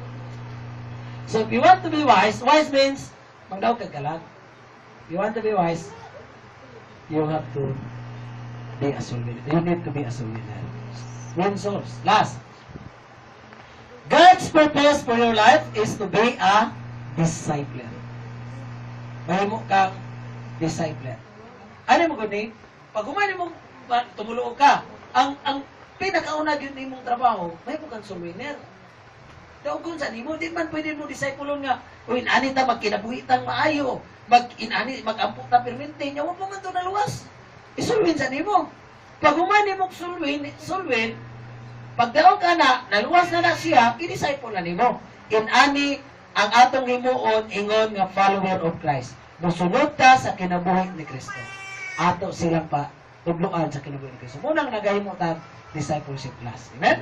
So if you want to be wise, wise means, magdaw ka galang. If you want to be wise, you have to be a soul winner. You need to be a soul winner. Win souls. Last. God's purpose for your life is to be a discipler. Mahimo kang discipler. Ano mo gani? Pag umani mo tumulo ka, ang pinakauna gyud nimong trabaho, mahimo kang soul winner. Daw kung sa nimo, di man pwede mo disciplon nga, o inani ta magkinabuhitang maayo, mag-ampok ta permente, nya wa mo man to naluwas. Isulwin sa nimo. Pag umani mo sulwin, pag daw ka na, naluwas na siya, i-disciple na nimo. Inani ang atong himuon, ingon nga follower of Christ. Musunod ta sa kinabuhi ni Kristo. Ato silang pa, tubluan sa kinabuhi ni Kristo. Munang nagahimo ta discipleship class. Amen?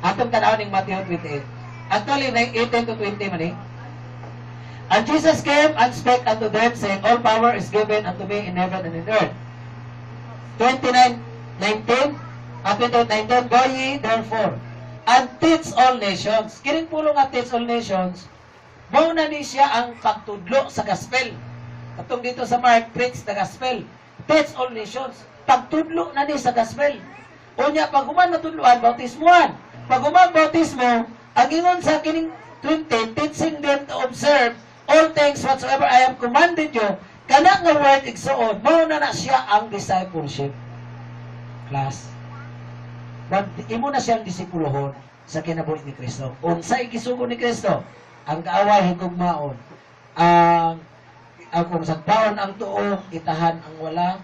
Atong tanaw ning Matthew 28. Actually, 18 to 20 man eh. And Jesus came and spake unto them, saying, all power is given unto me in heaven and in earth. 19, go ye therefore, and teach all nations. Kining pulong nga teach all nations, mao na ni siya ang pagtudlo sa gospel. Katong dito sa Mark, preach the gospel. Teach all nations. Pagtudlo na ni sa gospel. Unya, pag human matudloan, bautismuhan. Pag human bautismo, ang ingon sa kining 20, teaching them to observe all things whatsoever I have commanded you, kana nga word igsuon, mao na siya ang discipleship class. Imo na siyang disipulohon sa kinabuhi ni Kristo. Unsay gisugo ni Kristo? Ang kaaway higugmaon. Ang kung sagpaon ang tuo, itahan ang wala,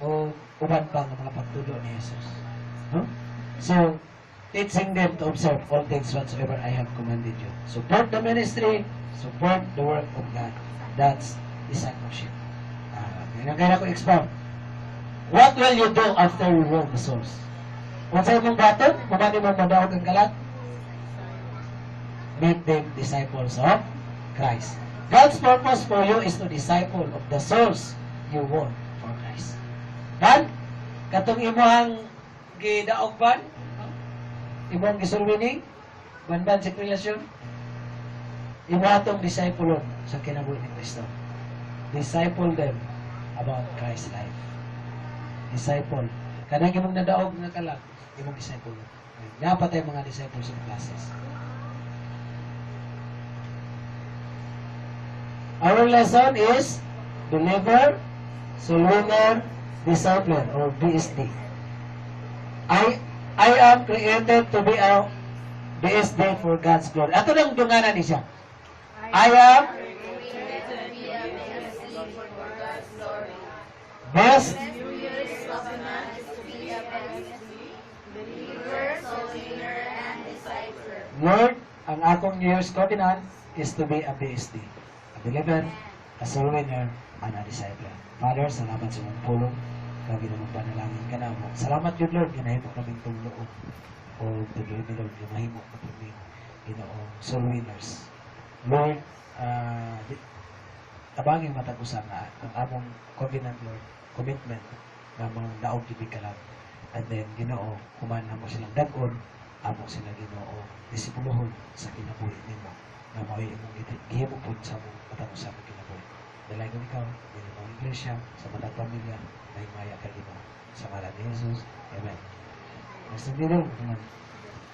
o uban pa ng mga pagtudo ni Jesus. No? So, teaching them to observe all things whatsoever I have commanded you. Support the ministry, support the work of God. That's discipleship. Kaya ko expound. What will you do after you win the souls? Kung sa imong baton, kung ano mong madaog ang kalat, make them disciples of Christ. God's purpose for you is to disciple of the souls you won for Christ. Dan, katong imong gidaog ban, imong gisulwining, ban sa relasyon, imo atong disciple sa kinabuhi ni Kristo. Disciple them about Christ's life. Disciple. Kanang imong nadaog nga kalat, imong disciple. Dapat ay mga discipleship classes. Our lesson is believer, soul winner, discipler, or BSD. I am created to be a BSD for God's glory. Ato lang dunganan ni siya. I am best Lord, ang akong New Year's covenant is to be a BSD. A believer, a soul winner, and a discipler. Father, salamat sa mong pulong. Kagi na mong panalangin ka na mo. Salamat yun, Lord. Ginahimo kaming tulong. O tuloy ni Lord, ginahimo kaming soul winners. Lord, tabangin matagusan na ang among covenant, Lord, commitment na mga daog kibig ka lang. And then, Ginoo, kumana mo silang dagon, among sila Ginoo, disipuluhon sa kinabuhi nimo na mao'y imong gihimo po sa mong matagusan ng kinabuhi. Dalay ko ikaw, din mong iglesia, sa matang pamilya, na himaya ka Ginoo. Sa ngalan ni Jesus, Amen. Mas nandito,